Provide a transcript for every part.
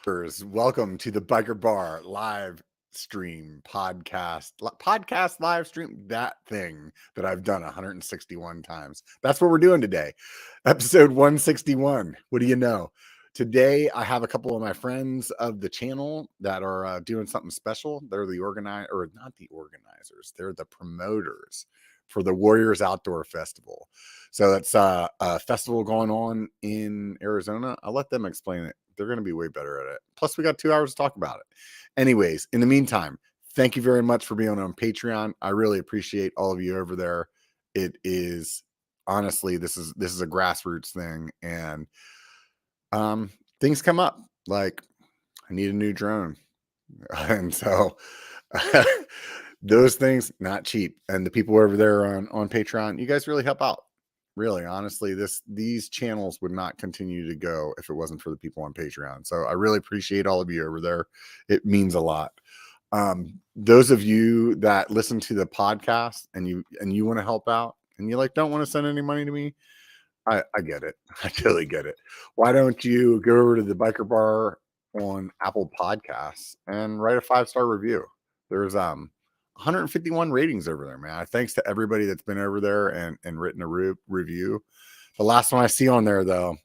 Welcome to the B1KER Bar live stream podcast live stream, that thing that I've done 161 times. That's what we're doing today. Episode 161. What do you know? Today, I have a couple of my friends of the channel that are doing something special. They're the not the organizers. They're the promoters for the Warriors Outdoor Festival. So it's a festival going on in Arizona. I'll let them explain it. They're going to be way better at it. Plus, we got 2 hours to talk about it. Anyways, in the meantime, thank you very much for being on Patreon. I really appreciate all of you over there. It is honestly, this is a grassroots thing, and things come up like I need a new drone, and so those things not cheap. And the people over there on Patreon, you guys really help out. Really, honestly, these channels would not continue to go if it wasn't for the people on Patreon. So I really appreciate all of you over there. It means a lot. Those of you that listen to the podcast and you want to help out and you don't want to send any money to me, I get it. I totally get it. Why don't you go over to the B1KER Bar on Apple Podcasts and write a 5-star review? There's 151 ratings over there, man. Thanks to everybody that's been over there and written a review. The last one I see on there, though,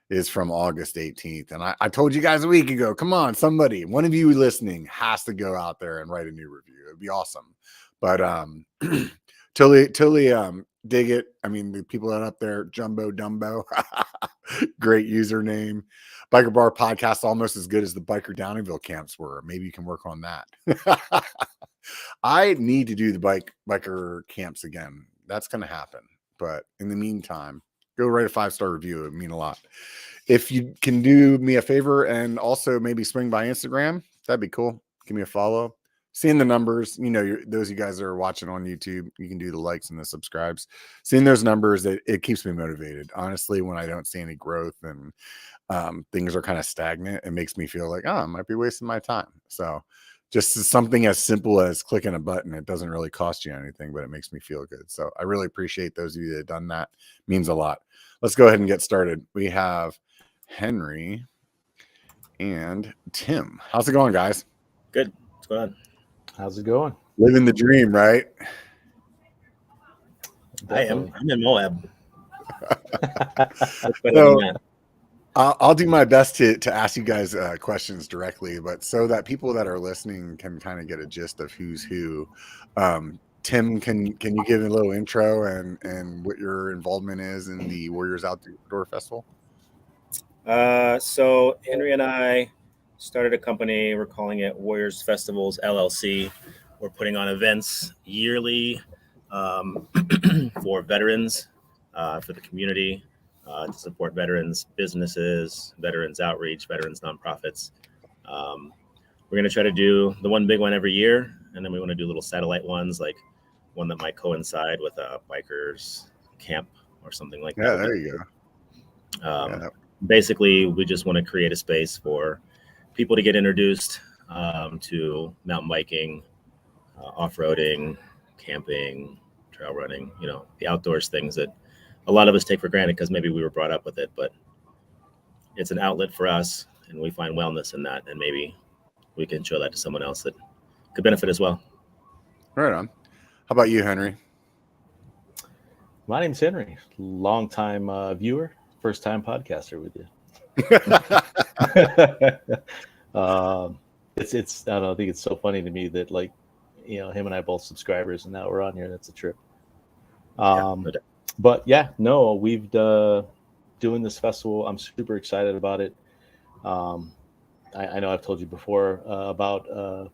is from August 18th. And I told you guys a week ago, come on, somebody, one of you listening has to go out there and write a new review. It'd be awesome. But totally dig it. I mean, the people that are up there, Jumbo Dumbo, great username. B1KER Bar Podcast, almost as good as the Biker Downingville camps were. Maybe you can work on that. I need to do the biker camps again. That's going to happen. But in the meantime, go write a 5-star review. It would mean a lot. If you can do me a favor and also maybe swing by Instagram, that'd be cool. Give me a follow. Seeing the numbers, those of you guys that are watching on YouTube, you can do the likes and the subscribes. Seeing those numbers, it keeps me motivated. Honestly, when I don't see any growth and things are kind of stagnant, it makes me feel like, I might be wasting my time. So just something as simple as clicking a button, it doesn't really cost you anything, but it makes me feel good. So I really appreciate those of you that have done that. It means a lot. Let's go ahead and get started. We have Henry and Tim. How's it going, guys? Good. What's going on? How's it going? Living the dream, right? Definitely. I'm in Moab. So, I'll do my best to ask you guys questions directly, but so that people that are listening can kind of get a gist of who's who. Tim, can you give a little intro and what your involvement is in the Warriors Outdoor Festival? So Henry and I started a company. We're calling it Warriors Festivals LLC. We're putting on events yearly for veterans, for the community, to support veterans businesses, veterans outreach, veterans nonprofits. We're going to try to do the one big one every year, and then we want to do little satellite ones, like one that might coincide with a bikers camp or something like that. Yeah, there you go. Basically, we just want to create a space for people to get introduced to mountain biking, off-roading, camping, trail running, the outdoors things that a lot of us take for granted because maybe we were brought up with it, but it's an outlet for us and we find wellness in that, and maybe we can show that to someone else that could benefit as well. Right on. How about you, Henry? My name's Henry, long-time viewer, first-time podcaster with you. It's I don't know, I think it's so funny to me that him and I both subscribers and now we're on here. That's a trip. But we've doing this festival. I'm super excited about it. I know I've told you before about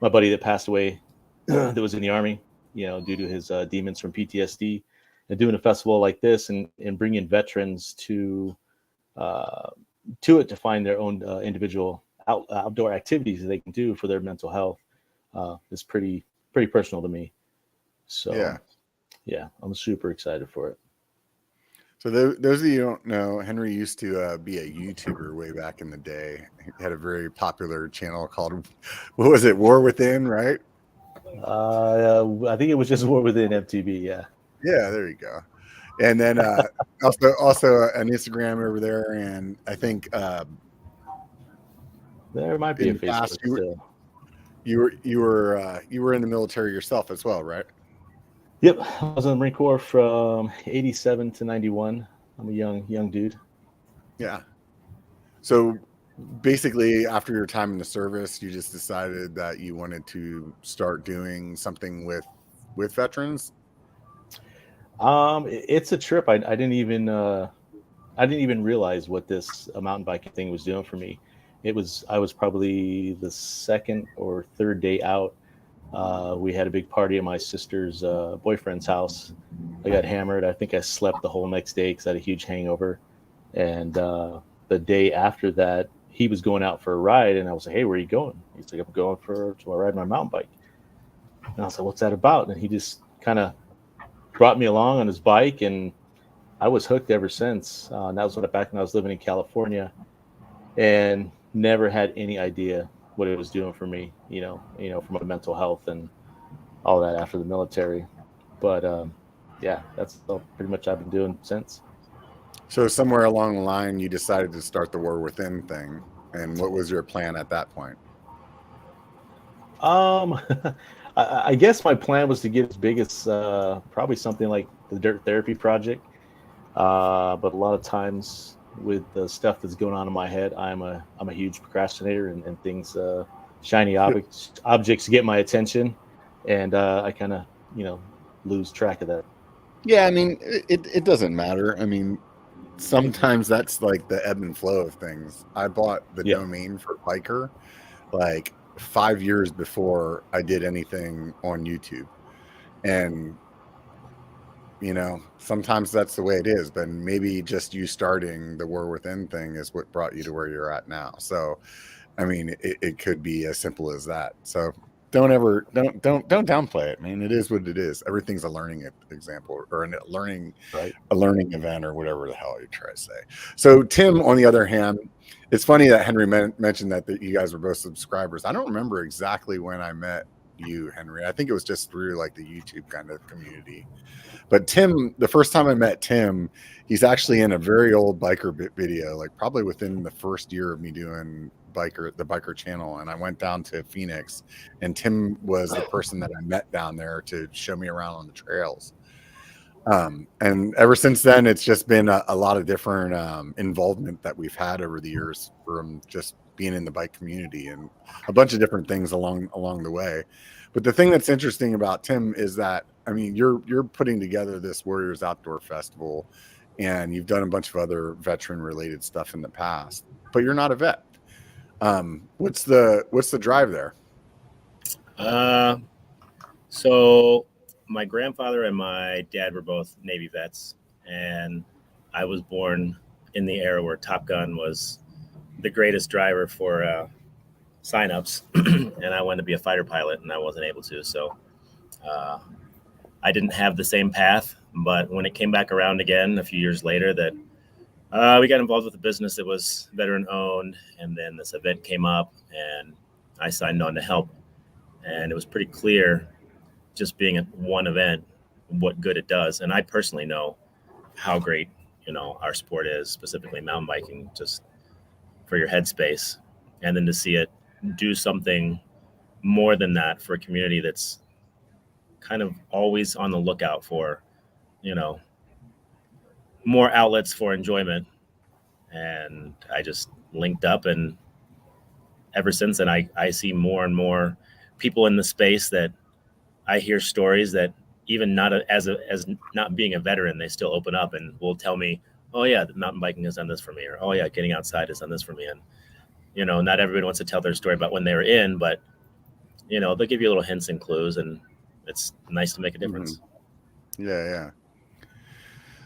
my buddy that passed away that was in the Army, due to his demons from PTSD, and doing a festival like this and bringing veterans to it to find their own individual outdoor activities that they can do for their mental health is pretty personal to me. So yeah, I'm super excited for it. So those of you who don't know, Henry used to be a YouTuber way back in the day. He had a very popular channel called, what was it, War Within, right? I think it was just War Within MTV, yeah. Yeah, there you go. And then also an Instagram over there, and I think There might be in a the past, Facebook still. you were in the military yourself as well, right? Yep, I was in the Marine Corps from '87 to '91. I'm a young dude. Yeah. So basically, after your time in the service, you just decided that you wanted to start doing something with veterans. It's a trip. I didn't even realize what this mountain biking thing was doing for me. I was probably the second or third day out. We had a big party at my sister's boyfriend's house. I got hammered. I think I slept the whole next day because I had a huge hangover. And the day after that, he was going out for a ride, and I was like, "Hey, where are you going?" He's like, "I'm going to ride my mountain bike." And I was like, "What's that about?" And he just kind of brought me along on his bike, and I was hooked ever since. And that was back when I was living in California, and never had any idea what it was doing for me. For my mental health and all that after the military. But yeah, that's all pretty much I've been doing since. So somewhere along the line, you decided to start the War Within thing. And what was your plan at that point? Um, I guess my plan was to get as big as probably something like the Dirt Therapy Project. But a lot of times with the stuff that's going on in my head, I'm a huge procrastinator, and things shiny objects get my attention, and I kind of lose track of that. Yeah, I mean, it doesn't matter. I mean, sometimes that's like the ebb and flow of things. I bought the Yeah. domain for Biker like 5 years before I did anything on YouTube. And, sometimes that's the way it is, but maybe just you starting the War Within thing is what brought you to where you're at now. So, I mean, it could be as simple as that. So don't downplay it, man. It is what it is. Everything's a learning example or a learning event or whatever the hell you try to say. So Tim, on the other hand, it's funny that Henry mentioned that you guys were both subscribers. I don't remember exactly when I met you, Henry. I think it was just through like the YouTube kind of community. But Tim, the first time I met Tim, he's actually in a very old biker video, like probably within the first year of me doing the biker channel. And I went down to Phoenix, and Tim was the person that I met down there to show me around on the trails. And ever since then, it's just been a lot of different involvement that we've had over the years, from just being in the bike community and a bunch of different things along the way. But the thing that's interesting about Tim is that, I mean, you're putting together this Warriors Outdoor Festival, and you've done a bunch of other veteran related stuff in the past, but you're not a vet. What's the drive there? So my grandfather and my dad were both Navy vets, and I was born in the era where Top Gun was the greatest driver for signups, and I wanted to be a fighter pilot, and I wasn't able to. So I didn't have the same path. But when it came back around again a few years later, that we got involved with a business that was veteran owned, and then this event came up, and I signed on to help. And it was pretty clear, just being at one event, what good it does. And I personally know how great, our sport is, specifically mountain biking, just for your headspace. And then to see it do something more than that for a community that's kind of always on the lookout for, more outlets for enjoyment. And I just linked up, and ever since then, I see more and more people in the space that I hear stories that even not as not being a veteran, they still open up and will tell me, "Oh yeah, the mountain biking has done this for me," or "Oh yeah, getting outside has done this for me." And not everybody wants to tell their story about when they were in, but they'll give you little hints and clues, and it's nice to make a difference. Yeah.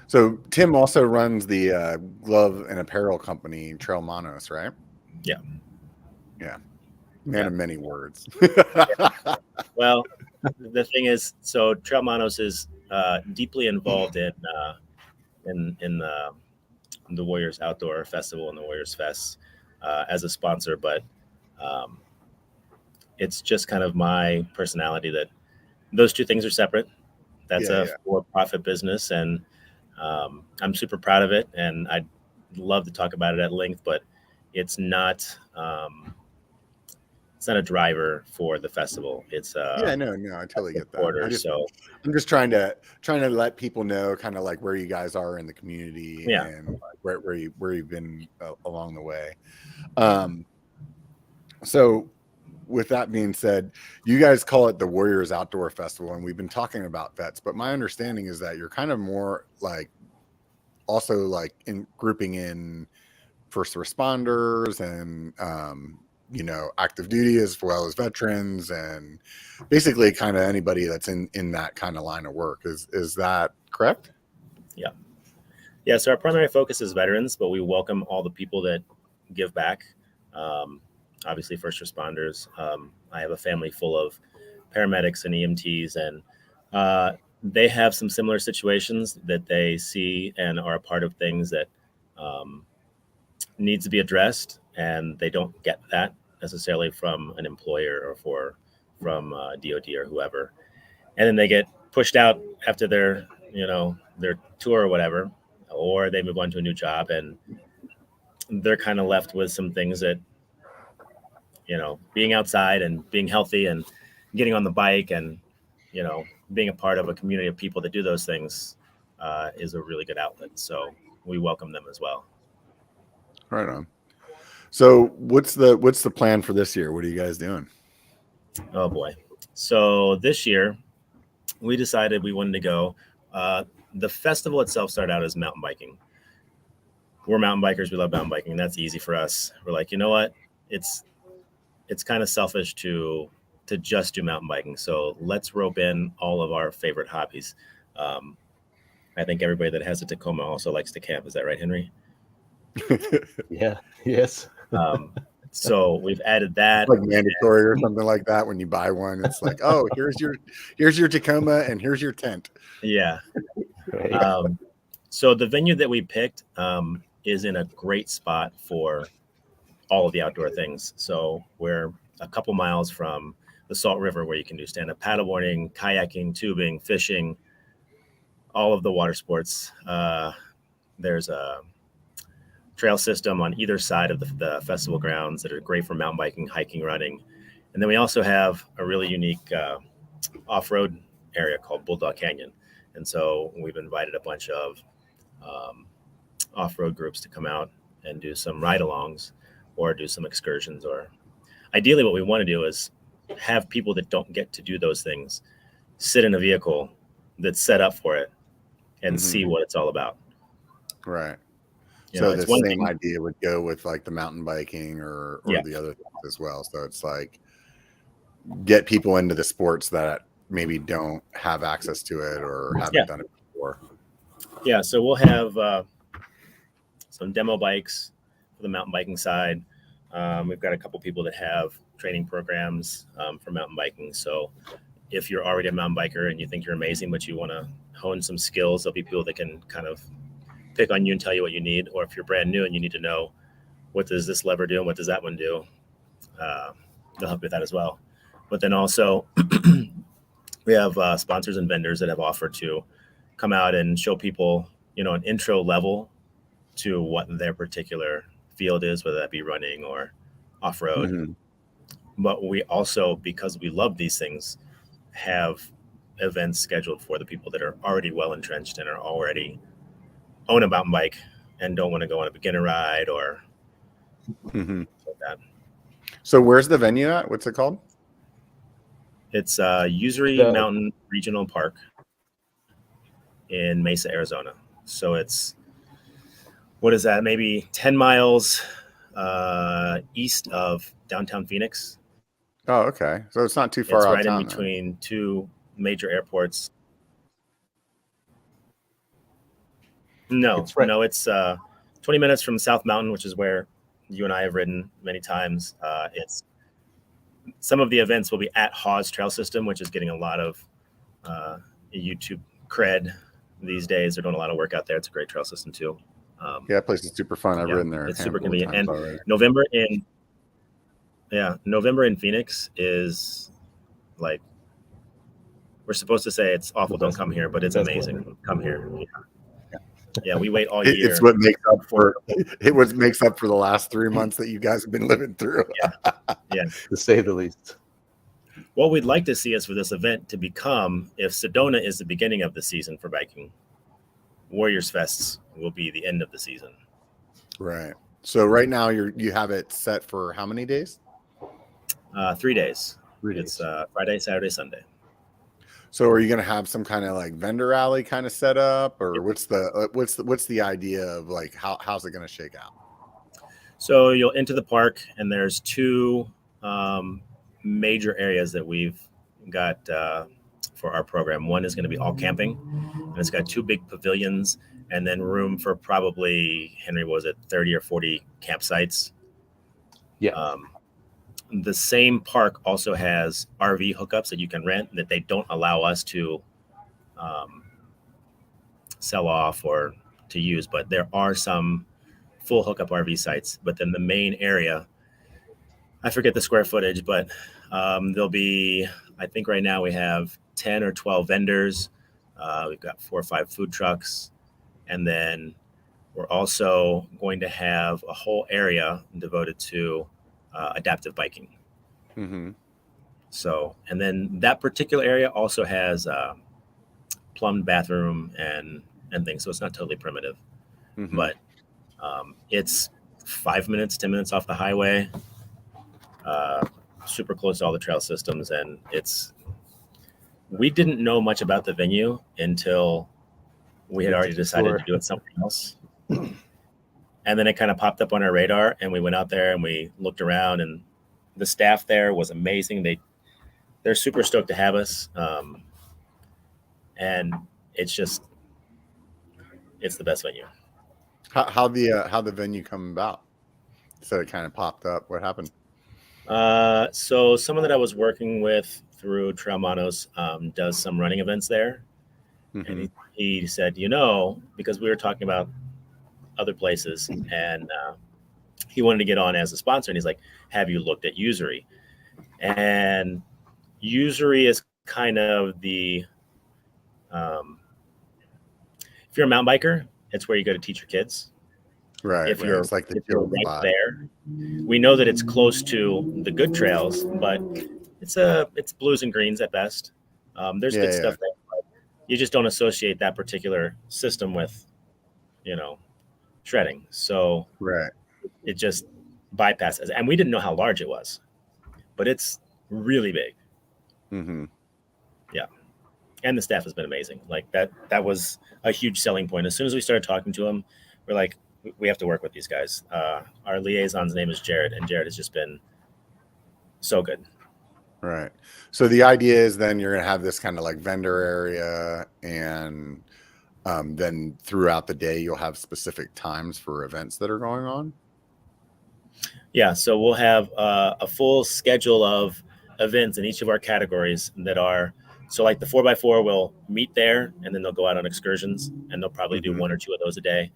So Tim also runs the glove and apparel company Trail Manos, right? Yeah. Man of many words. Well, the thing is, so Trail Manos is deeply involved in the Warriors Outdoor Festival and the Warriors Fest as a sponsor, but it's just kind of my personality that those two things are separate. That's a for-profit business, and I'm super proud of it, and I'd love to talk about it at length, but it's not a driver for the festival. It's yeah, no, I totally get that. I'm just trying to let people know kind of like where you guys are in the community and where you've been along the way. So with that being said, you guys call it the Warriors Outdoor Festival, and we've been talking about vets, but my understanding is that you're kind of more like also like in grouping in first responders and active duty as well as veterans, and basically kind of anybody that's in that kind of line of work. Is that correct? Yeah, so our primary focus is veterans, but we welcome all the people that give back. Obviously first responders. I have a family full of paramedics and EMTs, and they have some similar situations that they see and are a part of things that needs to be addressed, and they don't get that necessarily from an employer or from DOD or whoever. And then they get pushed out after their tour or whatever, or they move on to a new job, and they're kind of left with some things that, being outside and being healthy and getting on the bike and, being a part of a community of people that do those things is a really good outlet. So we welcome them as well. Right on. So what's the plan for this year? What are you guys doing? Oh boy. So this year we decided we wanted to go. The festival itself started out as mountain biking. We're mountain bikers. We love mountain biking. That's easy for us. We're like, you know what? It's kind of selfish to just do mountain biking. So let's rope in all of our favorite hobbies. I think everybody that has a Tacoma also likes to camp. Is that right, Henry? Yeah. Yes. So we've added that, like mandatory or something like that. When you buy one, it's like, oh, here's your Tacoma and here's your tent. Yeah. Right. So the venue that we picked is in a great spot for all of the outdoor things. So we're a couple miles from the Salt River, where you can do stand-up paddleboarding, kayaking, tubing, fishing, all of the water sports. There's a trail system on either side of the festival grounds that are great for mountain biking, hiking, running. And then we also have a really unique off-road area called Bulldog Canyon. And so we've invited a bunch of off-road groups to come out and do some ride-alongs or do some excursions. Or ideally what we want to do is have people that don't get to do those things sit in a vehicle that's set up for it and see what it's all about. Right. You so know, the it's one same thing- idea would go with like the mountain biking or Yeah. the other things as well. So it's like get people into the sports that maybe don't have access to it or haven't done it before. Yeah, so we'll have some demo bikes for the mountain biking side. We've got a couple people that have training programs for mountain biking. So if you're already a mountain biker and you think you're amazing, but you want to hone some skills, there'll be people that can kind of pick on you and tell you what you need. Or if you're brand new and you need to know, what does this lever do and what does that one do? They'll help you with that as well. But then also we have sponsors and vendors that have offered to come out and show people, an intro level to what their particular field is, whether that be running or off-road. But we also, because we love these things, have events scheduled for the people that are already well entrenched and are already own a mountain bike and don't want to go on a beginner ride or like that. So where's the venue at? What's it called? It's Usery Mountain Regional Park in Mesa, Arizona. So it's, what is that? Maybe 10 miles east of downtown Phoenix. Oh, okay. So it's not too far It's out right town, in between two major airports. No, it's 20 minutes from South Mountain, which is where you and I have ridden many times. It's some of the events will be at Hawes Trail System, which is getting a lot of YouTube cred these days. They're doing a lot of work out there. It's a great trail system too. Yeah, that place is super fun. I've ridden there. It's super convenient. And already. November in Phoenix is like, we're supposed to say it's awful, don't come here, but it's amazing. Come here. Yeah, we wait all year. It's what makes up for the last 3 months that you guys have been living through. Yeah. To say the least. What we'd like to see is for this event to become, if Sedona is the beginning of the season for biking, Warriors Fests will be the end of the season. Right. So right now you have it set for how many days? 3 days. 3 days. It's Friday, Saturday, Sunday. So are you going to have some kind of like vendor alley kind of set up, or what's the idea of like how's it going to shake out? So you'll enter the park, and there's 2 major areas that we've got for our program. One is going to be all camping, and it's got 2 big pavilions, and then room for probably, Henry, was it 30 or 40 campsites? Yeah. The same park also has RV hookups that you can rent that they don't allow us to sell off or to use, but there are some full hookup RV sites. But then the main area, I forget the square footage, but there'll be, I think right now we have 10 or 12 vendors. We've got 4 or 5 food trucks. And then we're also going to have a whole area devoted to adaptive biking. Mm-hmm. So, and then that particular area also has plumbed bathroom and things. So it's not totally primitive, Mm-hmm. but it's 5 minutes, 10 minutes off the highway, super close to all the trail systems. And we didn't know much about the venue until we had already decided to do it somewhere else. And then it kind of popped up on our radar, and we went out there and we looked around, and the staff there was amazing. They're super stoked to have us. And it's the best venue. How the venue come about? So it kind of popped up. What happened? So someone that I was working with through Trail Manos does some running events there. Mm-hmm. And he said, because we were talking about other places, and he wanted to get on as a sponsor, and he's like, have you looked at Usury? And Usury is kind of the if you're a mountain biker, it's where you go to teach your kids. Right. If you're it's like the right there, we know that it's close to the good trails, but it's blues and greens at best. There's good stuff there, but you just don't associate that particular system with, shredding. So right. It just bypasses, and we didn't know how large it was, but it's really big. Mm-hmm. Yeah. And the staff has been amazing. Like that was a huge selling point. As soon as we started talking to them, we're like, we have to work with these guys. Our liaison's name is Jared, and Jared has just been so good. Right. So the idea is then you're going to have this kind of like vendor area, and then throughout the day, you'll have specific times for events that are going on. Yeah. So we'll have a full schedule of events in each of our categories that are, so like the 4x4 will meet there, and then they'll go out on excursions, and they'll probably do 1 or 2 of those a day.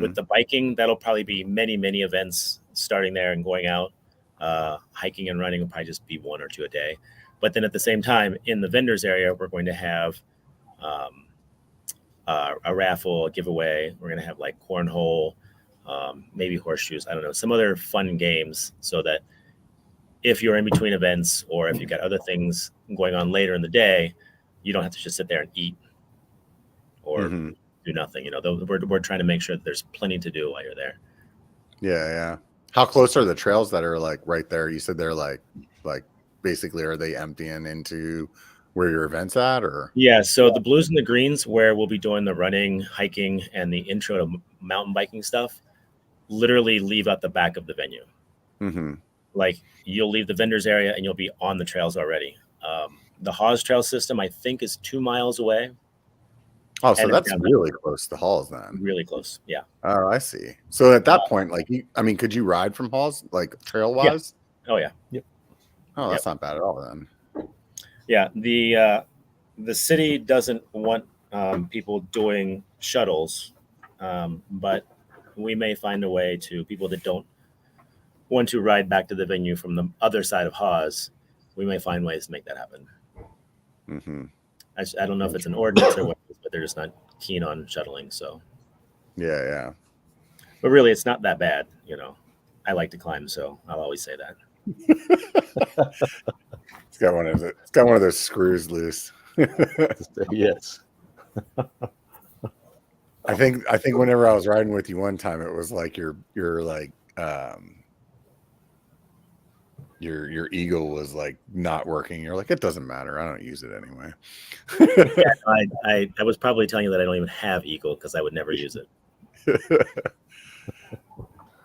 With the biking, that'll probably be many, many events starting there and going out. Hiking and running will probably just be 1 or 2 a day. But then at the same time, in the vendors area, we're going to have a raffle, a giveaway. We're going to have like cornhole, maybe horseshoes. I don't know, some other fun games, so that if you're in between events, or if you've got other things going on later in the day, you don't have to just sit there and eat or do nothing. We're trying to make sure that there's plenty to do while you're there. Yeah. How close are the trails that are like right there? You said they're like basically, are they emptying into where your event's at, or? Yeah. So the blues and the greens, where we'll be doing the running, hiking, and the intro to mountain biking stuff, literally leave out the back of the venue. Mm-hmm. Like, you'll leave the vendors area and you'll be on the trails already. The Hawes Trail system, I think, is 2 miles away. Oh, so that's really close to Halls then. Really close. Yeah. Oh, I see. So at that point, like, could you ride from Halls, like trail wise? Yeah. Oh yeah. Yep. Oh, that's not bad at all then. Yeah. The city doesn't want people doing shuttles, but we may find a way to people that don't want to ride back to the venue from the other side of Hawes. We may find ways to make that happen. Mm-hmm. I don't know if it's an ordinance or what, but they're just not keen on shuttling. So Yeah. But really, it's not that bad. I like to climb, so I'll always say that. It's got one of those screws loose. Yes. I think whenever I was riding with you one time, it was like your eagle was like not working. You're like, it doesn't matter. I don't use it anyway. I was probably telling you that I don't even have eagle because I would never use it.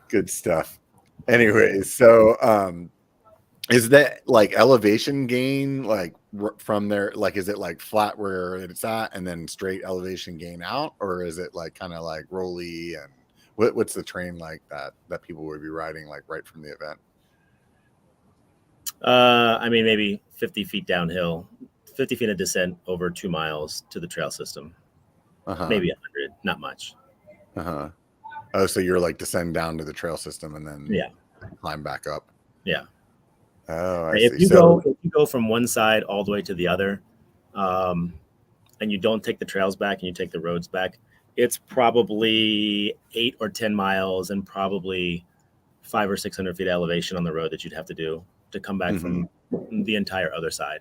Good stuff. Anyways, so is that like elevation gain like from there? Like, is it like flat where it's at and then straight elevation gain out, or is it like kind of like rolly? And what's the terrain like that people would be riding like right from the event? I mean, maybe 50 feet downhill, 50 feet of descent over 2 miles to the trail system. Maybe 100, not much. Oh, so you're like descend down to the trail system and then climb back up. Yeah. Oh, if you go from one side all the way to the other, and you don't take the trails back and you take the roads back, it's probably 8 or 10 miles and probably 500 or 600 feet elevation on the road that you'd have to do to come back from the entire other side.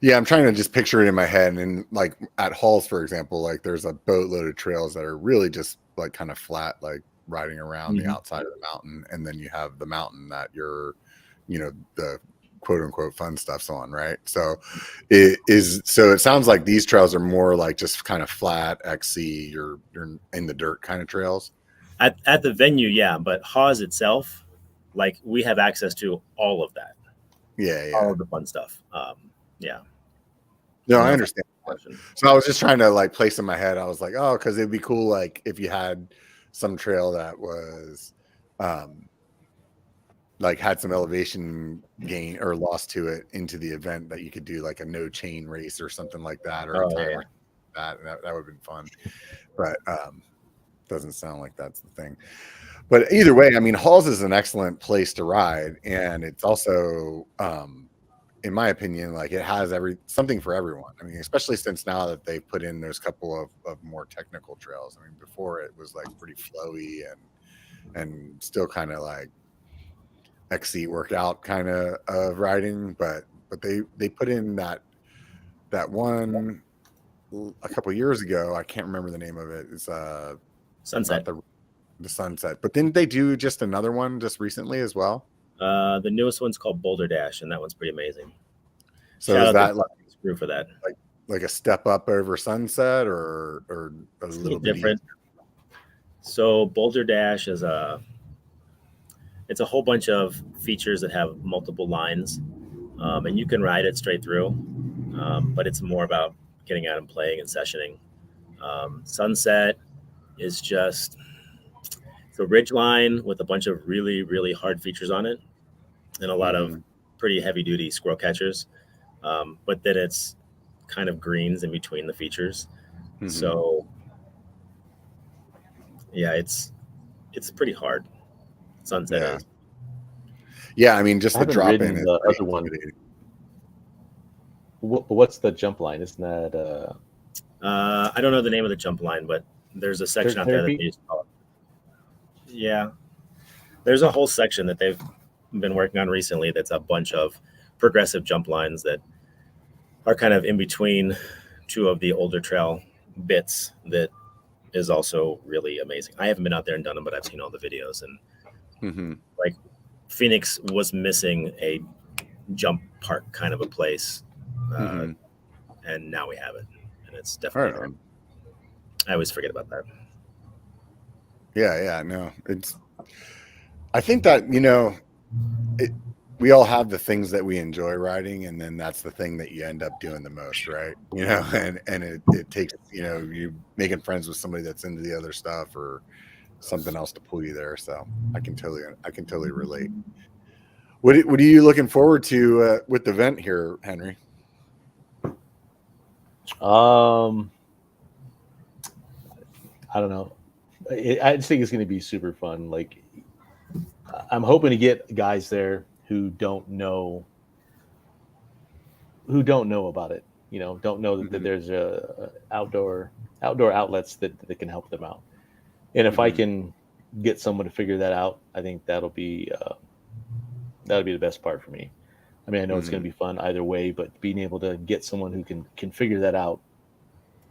Yeah, I'm trying to just picture it in my head. And like at Halls, for example, like there's a boatload of trails that are really just like kind of flat, like riding around the outside of the mountain. And then you have the mountain that you're, the quote unquote fun stuff's on, right? So it sounds like these trails are more like just kind of flat XC, you're in the dirt kind of trails. At the venue, yeah, but Hawes itself, like we have access to all of that. Yeah. All of the fun stuff. Yeah. No, I understand. So I was just trying to like place in my head. I was like, oh, because it'd be cool, like if you had some trail that was like had some elevation gain or loss to it into the event, that you could do like a no chain race or something like that, or a timer. That would have been fun. But doesn't sound like that's the thing. But either way, I mean, Halls is an excellent place to ride, and it's also in my opinion, like it has something for everyone. I mean, especially since now that they've put in those couple of more technical trails. I mean, before it was like pretty flowy and still kind of like XC workout kind of riding, but they put in that one a couple years ago. I can't remember the name of it. It's Sunset. The Sunset. But didn't they do just another one just recently as well? The newest one's called Boulder Dash, and that one's pretty amazing. So is that like screw for that? Like a step up over Sunset, or a little bit different? So Boulder Dash is it's a whole bunch of features that have multiple lines, and you can ride it straight through, but it's more about getting out and playing and sessioning. Sunset is just the ridge line with a bunch of really, really hard features on it and a lot of pretty heavy duty squirrel catchers. But then it's kind of greens in between the features. So yeah, it's pretty hard. Sunset is. Yeah, I mean, just the drop in is the other one. What's the jump line? Isn't that I don't know the name of the jump line, but there's a section out there that they used to call it. Yeah. There's a whole section that they've been working on recently that's a bunch of progressive jump lines that are kind of in between two of the older trail bits that is also really amazing. I haven't been out there and done them, but I've seen all the videos, and like Phoenix was missing a jump park kind of a place, and now we have it, and it's definitely I always forget about that. Yeah, no, I think that, we all have the things that we enjoy riding, and then that's the thing that you end up doing the most, right? And it takes, you making friends with somebody that's into the other stuff or something else to pull you there. So I can totally relate. What are you looking forward to with the event here, Henry? I don't know. I just think it's going to be super fun. Like, I'm hoping to get guys there who don't know about it. Don't know that there's a outdoor outdoor outlets that can help them out. And if I can get someone to figure that out, I think that'll be the best part for me. I mean, I know it's going to be fun either way, but being able to get someone who can figure that out,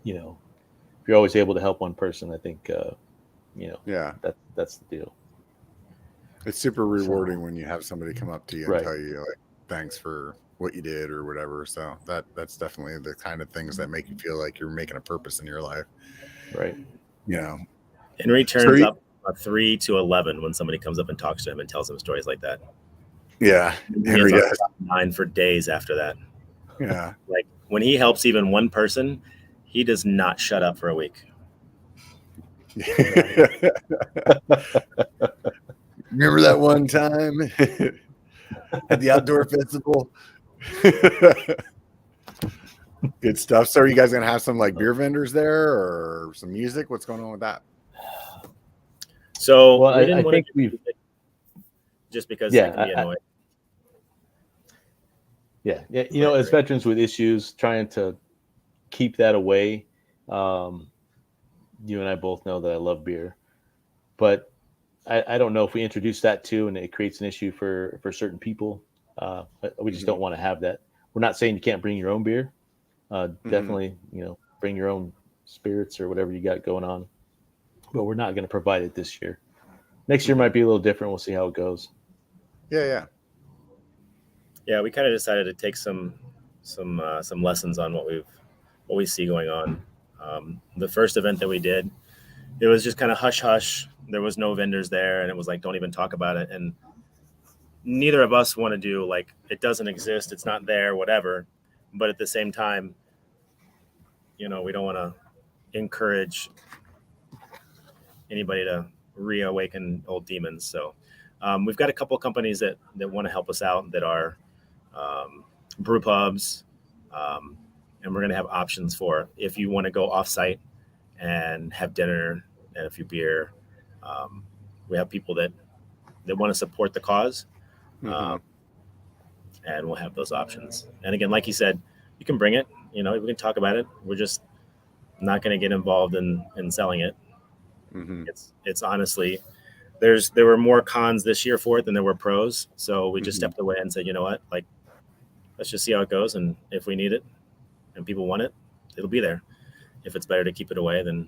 you know, if you're always able to help one person, I think, you know, that's the deal. It's super rewarding when you have somebody come up to you and Right. tell you like, thanks for what you did or whatever. So that's definitely the kind of things that make you feel like you're making a purpose in your life. Right. You know, Henry turns up a 3 to 11 when somebody comes up and talks to him and tells him stories like that. Yeah. Henry does. 9 for days after that. Yeah. Like when he helps even one person, he does not shut up for a week. Remember that one time at the outdoor festival? Good stuff. So are you guys going to have some like beer vendors there or some music? What's going on with that? So well, I think we've just because yeah, it can be annoying. Yeah. You know, as veterans with issues, trying to keep that away. You and I both know that I love beer, but I don't know if we introduce that too, and it creates an issue for certain people. We just don't want to have that. We're not saying you can't bring your own beer. Definitely, you know, bring your own spirits or whatever you got going on, but we're not going to provide it this year. Next year might be a little different. We'll see how it goes. Yeah. We kind of decided to take some lessons on what we see going on. The first event that we did, it was just kind of hush hush. There was no vendors there, and it was like, don't even talk about it. And neither of us want to do like it doesn't exist, it's not there, whatever. But at the same time, you know, we don't want to encourage anybody to reawaken old demons. So we've got a couple companies that want to help us out that are brew pubs, and we're going to have options for if you want to go offsite and have dinner and a few beer. We have people that want to support the cause, and we'll have those options. And again, like you said, you can bring it. You know, we can talk about it. We're just not going to get involved in selling it. It's honestly, there were more cons this year for it than there were pros. So we just stepped away and said, you know what, like, let's just see how it goes. And if we need it and people want it, it'll be there. If it's better to keep it away, then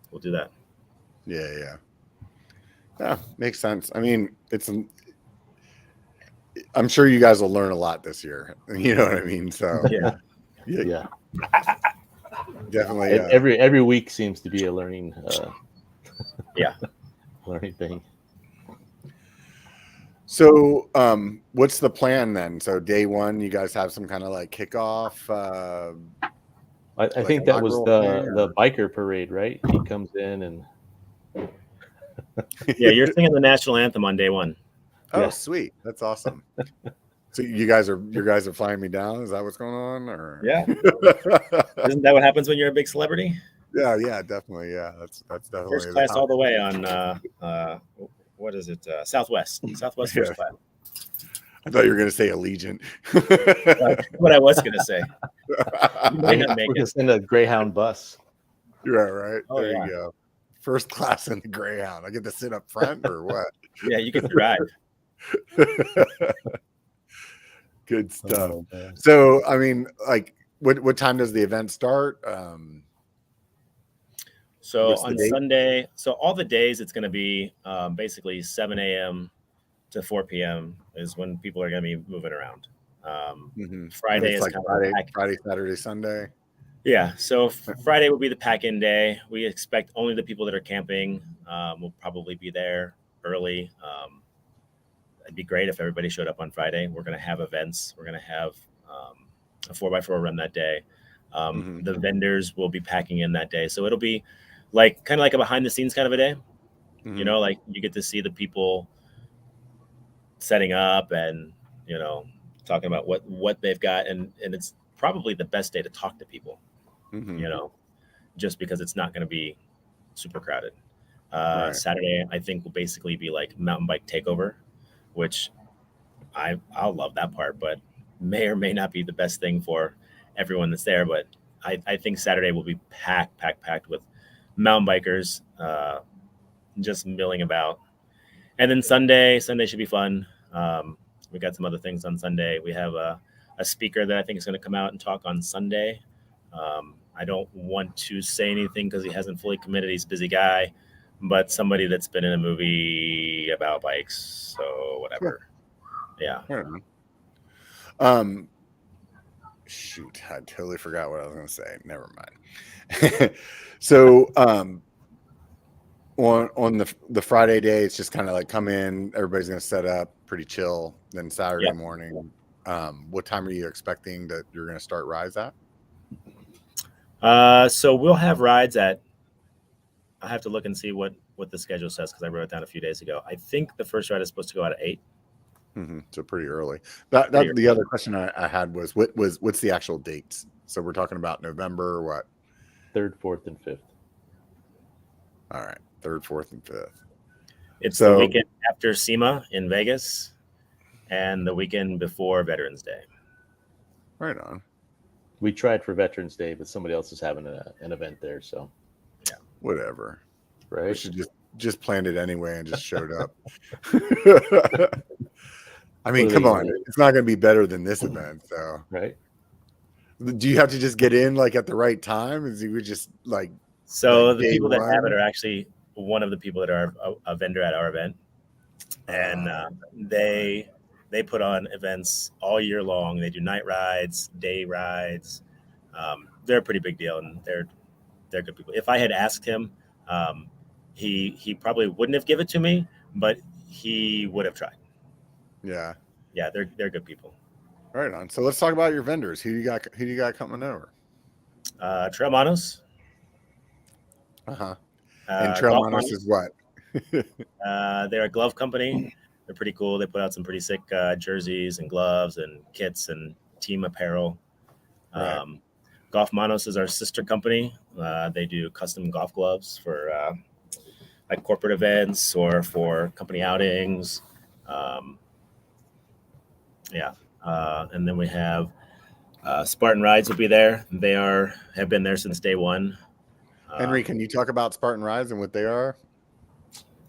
we'll do that. Yeah. Makes sense. I mean, I'm sure you guys will learn a lot this year. You know what I mean? So yeah. Definitely. Every week seems to be a learning. Learning thing. So, what's the plan then? So, day one, you guys have some kind of like kickoff. I think that was the biker parade, right? He comes in and. Yeah, you're singing the national anthem on day one. Oh, sweet! That's awesome. So you guys are flying me down. Is that what's going on? Or yeah, isn't that what happens when you're a big celebrity? Yeah, definitely. Yeah, that's definitely first class all the way on. What is it? Southwest first class. I thought you were going to say Allegiant. That's what I was going to say. You might not make We're it. in a Greyhound bus. Yeah, right. Oh, there yeah. you go. First class in the Greyhound. I get to sit up front or what? Yeah, you can drive. Good stuff. Oh, man. So, I mean, like, what time does the event start? So What's the on date? Sunday, so all the days it's going to be basically 7 a.m. to 4 p.m. is when people are going to be moving around. Friday is like kind Friday, Saturday, Sunday. Yeah, so Friday will be the pack-in day. We expect only the people that are camping will probably be there early. It'd be great if everybody showed up on Friday. We're going to have events. We're going to have a 4x4 run that day. The vendors will be packing in that day. So it'll be like kind of like a behind-the-scenes kind of a day. You know, like you get to see the people setting up and, you know, talking about what they've got. And it's probably the best day to talk to people. You know, just because it's not going to be super crowded. Right. Saturday, I think, will basically be like mountain bike takeover, which I'll love that part, but may or may not be the best thing for everyone that's there. But I think Saturday will be packed with mountain bikers, just milling about. And then Sunday should be fun. We got some other things on Sunday. We have a speaker that I think is going to come out and talk on Sunday. I don't want to say anything because he hasn't fully committed. He's a busy guy, but somebody that's been in a movie about bikes. So whatever. Yeah. Shoot, I totally forgot what I was going to say. Never mind. So, on the Friday day, it's just kind of like come in, everybody's going to set up, pretty chill. Then Saturday morning, what time are you expecting that you're going to start rides at? So we'll have rides at, I have to look and see what the schedule says because I wrote it down a few days ago. I think the first ride is supposed to go out at 8. So pretty early. The other question I had was what's the actual dates? So we're talking about November or what? 3rd, 4th, and 5th. All right, 3rd, 4th, and 5th. It's the weekend after SEMA in Vegas and the weekend before Veterans Day. Right on. We tried for Veterans Day, but somebody else is having an event there, so yeah, whatever. Right? We should just planned it anyway and just showed up. I mean, come on, it's not going to be better than this event, so right. Do you have to just get in like at the right time? Is you would just like so the people that have it are actually one of the people that are a vendor at our event, and they put on events all year long. They do night rides, day rides. They're a pretty big deal, and they're good people. If I had asked him, he probably wouldn't have given it to me, but he would have tried. Yeah, they're good people. Right on. So let's talk about your vendors. Who do you got coming over? Trail Manos. And Trail Manos is what? They're a glove company. They're pretty cool. They put out some pretty sick jerseys and gloves and kits and team apparel. Right. Golf Manos is our sister company. They do custom golf gloves for like corporate events or for company outings. And then we have Spartan Rides will be there. They have been there since day one. Henry, can you talk about Spartan Rides and what they are?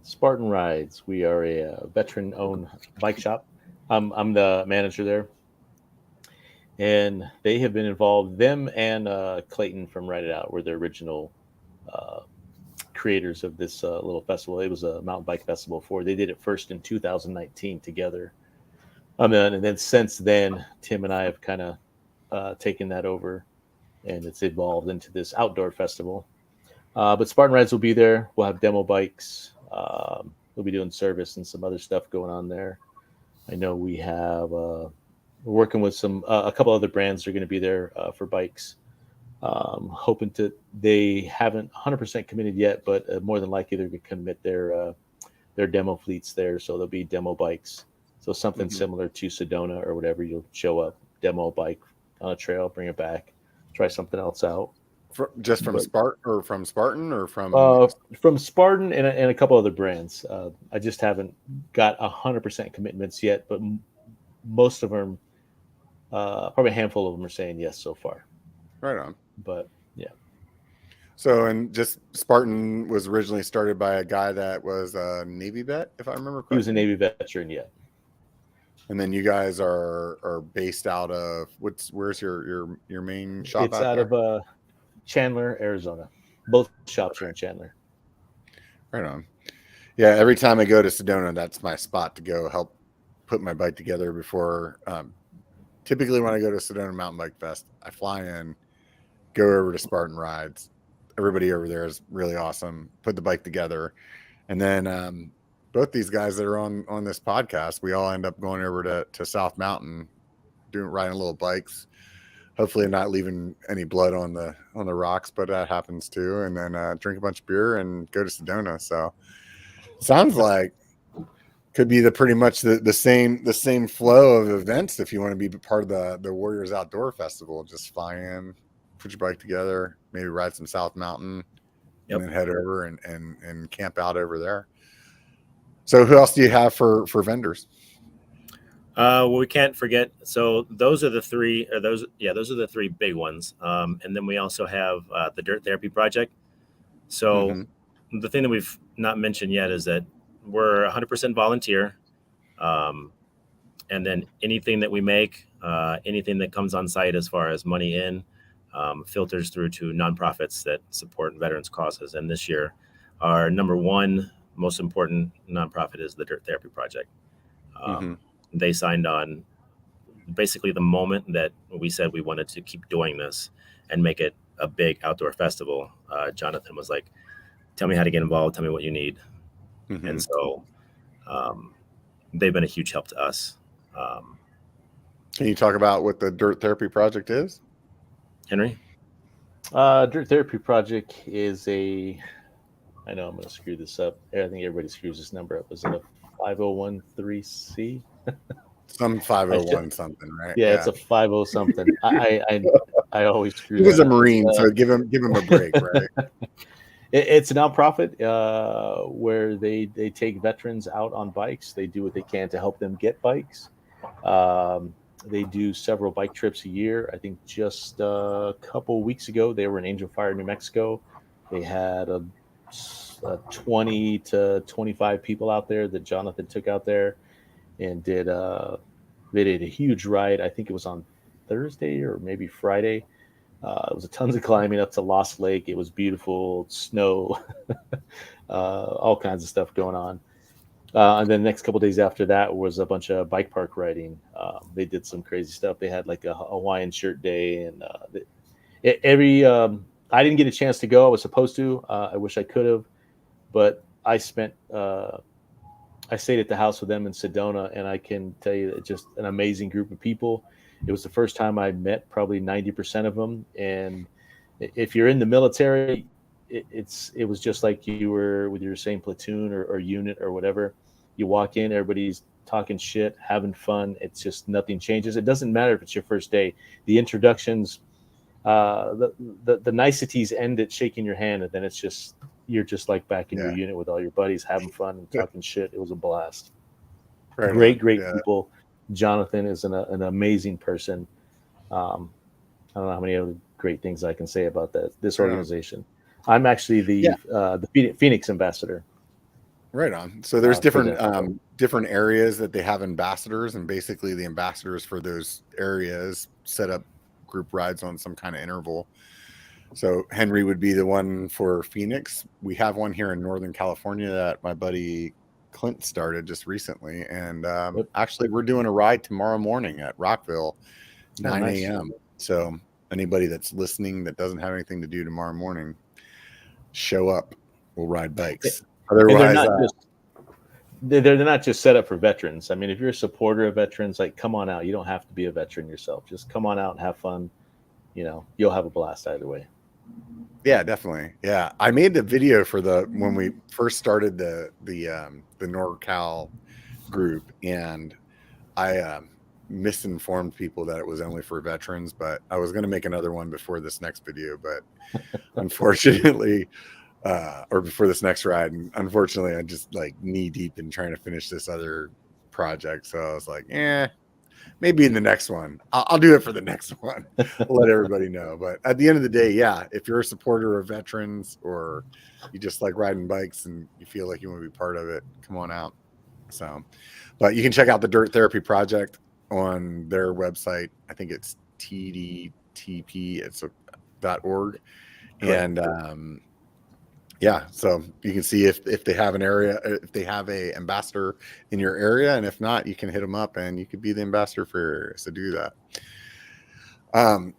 Spartan Rides. We are a veteran-owned bike shop. I'm the manager there, and they have been involved. Them and Clayton from Ride It Out were the original creators of this little festival. It was a mountain bike festival before. They did it first in 2019 together. And then since then, Tim and I have kind of taken that over, and it's evolved into this outdoor festival. But Spartan Rides will be there. We'll have demo bikes. We'll be doing service and some other stuff going on there. I know we have we're working with a couple other brands that are going to be there for bikes. Hoping they haven't 100% committed yet, but more than likely they're going to commit their demo fleets there. So there'll be demo bikes. So something similar to Sedona or whatever. You'll show up, demo bike on a trail, bring it back, try something else out. From Spartan or from Spartan and a couple other brands. I just haven't got 100% commitments yet, but most of them, probably a handful of them, are saying yes so far. Right on. But yeah. So, and just Spartan was originally started by a guy that was a Navy vet, if I remember correctly. He was a Navy veteran, yeah. And then you guys are based out of where's your main shop? It's out of Chandler, Arizona. Both shops are in Chandler. Right on. Yeah, every time I go to Sedona, that's my spot to go help put my bike together before. Typically, when I go to Sedona Mountain Bike Fest, I fly in, go over to Spartan Rides. Everybody over there is really awesome. Put the bike together, and then both these guys that are on this podcast, we all end up going over to South Mountain, riding little bikes. Hopefully not leaving any blood on the rocks, but that happens too. And then drink a bunch of beer and go to Sedona. So sounds like could be pretty much the same flow of events if you want to be part of the Warriors Outdoor Festival. Just fly in, put your bike together, maybe ride some South Mountain, and then head over and camp out over there. So who else do you have for vendors? Well, we can't forget. So those are the three, or those are the three big ones. And then we also have the Dirt Therapy Project. So the thing that we've not mentioned yet is that we're 100% volunteer. And then anything that we make, anything that comes on site as far as money in, filters through to nonprofits that support veterans causes. And this year, our number one most important nonprofit is the Dirt Therapy Project. They signed on basically the moment that we said we wanted to keep doing this and make it a big outdoor festival. Jonathan was like, tell me how to get involved. Tell me what you need. And so they've been a huge help to us. Can you talk about what the Dirt Therapy Project is? Henry? Dirt Therapy Project is I know I'm going to screw this up. I think everybody screws this number up. Is it a 5013C? Some 501 something, right? Yeah, it's a 50 something. I always screw. He was a Marine, so give him a break, right? It's a nonprofit where they take veterans out on bikes. They do what they can to help them get bikes. They do several bike trips a year. I think just a couple weeks ago, they were in Angel Fire, New Mexico. They had a 20 to 25 people out there that Jonathan took out there and they did a huge ride. I think it was on Thursday or maybe Friday. It was tons of climbing up to Lost Lake. It was beautiful, snow, all kinds of stuff going on. And then the next couple of days after that was a bunch of bike park riding. They did some crazy stuff. They had like a Hawaiian shirt day, and I didn't get a chance to go. I was supposed to. I wish I could have, but I stayed at the house with them in Sedona, and I can tell you that just an amazing group of people. It was the first time I met probably 90% of them. And if you're in the military, it was just like you were with your same platoon or unit or whatever. You walk in, everybody's talking shit, having fun. It's just nothing changes. It doesn't matter if it's your first day. The introductions, the niceties end at shaking your hand, and then you're just like back in your unit with all your buddies having fun and talking shit. It was a blast. Right, great people. Jonathan is an amazing person. I don't know how many other great things I can say about this organization. I'm actually the Phoenix ambassador. Right on. So there's different areas that they have ambassadors, and basically the ambassadors for those areas set up group rides on some kind of interval. So Henry would be the one for Phoenix. We have one here in Northern California that my buddy Clint started just recently, and actually we're doing a ride tomorrow morning at Rockville, 9 a.m. So anybody that's listening that doesn't have anything to do tomorrow morning, show up. We'll ride bikes. Otherwise, they're not just set up for veterans. I mean, if you're a supporter of veterans, like, come on out. You don't have to be a veteran yourself. Just come on out and have fun. You'll have a blast either way. Yeah, definitely. Yeah, I made the video for when we first started the NorCal group, and I misinformed people that it was only for veterans, but I was going to make another one before this next video, but unfortunately, or before this next ride, and unfortunately, I just like knee deep in trying to finish this other project, so I was like, maybe in the next one. I'll do it for the next one. I'll let everybody know. But at the end of the day, if you're a supporter of veterans, or you just like riding bikes and you feel like you want to be part of it, come on out. So, but you can check out the Dirt Therapy Project on their website. I think it's tdtp.org. And so you can see if they have an area, if they have a ambassador in your area, and if not, you can hit them up and you could be the ambassador for your area. So do that.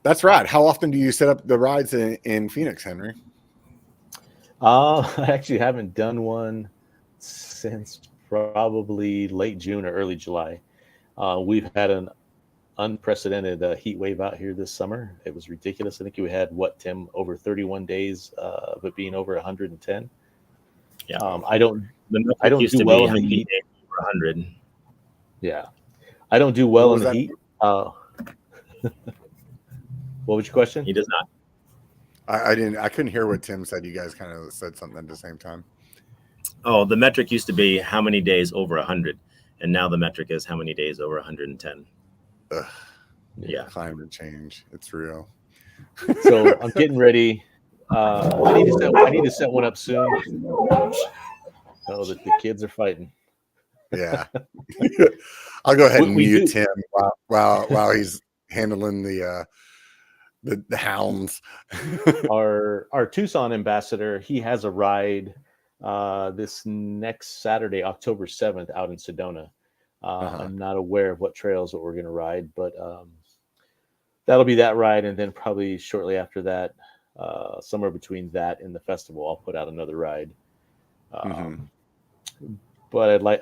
That's right. How often do you set up the rides in Phoenix, Henry? I actually haven't done one since probably late June or early July. We've had an unprecedented heat wave out here this summer. It was ridiculous. I think we had Tim, over 31 days of it being over 110. Yeah. I don't do well in the heat. 100. Yeah. I don't do well in the heat. What was your question? He does not. I couldn't hear what Tim said. You guys kind of said something at the same time. Oh, the metric used to be how many days over 100. And now the metric is how many days over 110. Ugh, Yeah. climate change. It's real. So I'm getting ready. I need to set one up soon. Oh, the kids are fighting. Yeah. I'll go ahead and We mute do. him while he's handling the hounds. Our Tucson ambassador, he has a ride this next Saturday, October 7th, out in Sedona. I'm not aware of what trails that we're going to ride, but that'll be that ride, and then probably shortly after that, somewhere between that and the festival, I'll put out another ride. But I'd like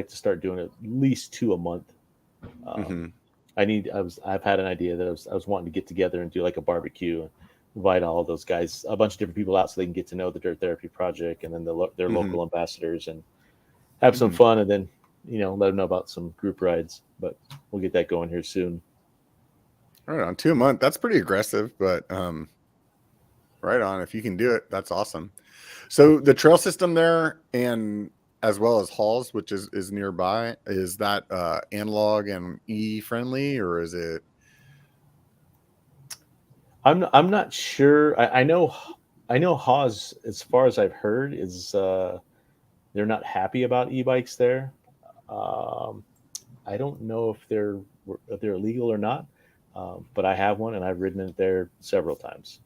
to start doing at least 2 a month. I've had an idea that I was wanting to get together and do like a barbecue, invite all of those guys, a bunch of different people out, so they can get to know the Dirt Therapy Project and then their local ambassadors, and have some fun, and then let them know about some group rides. But we'll get that going here soon. Right on, 2 a month. That's pretty aggressive, but right on. If you can do it, that's awesome. So the trail system there, and as well as Halls, which is nearby, is that analog and friendly, or is it? I'm not sure. I know Haas, as far as I've heard, is they're not happy about e-bikes there. I don't know if they're illegal or not, but I have one and I've ridden it there several times.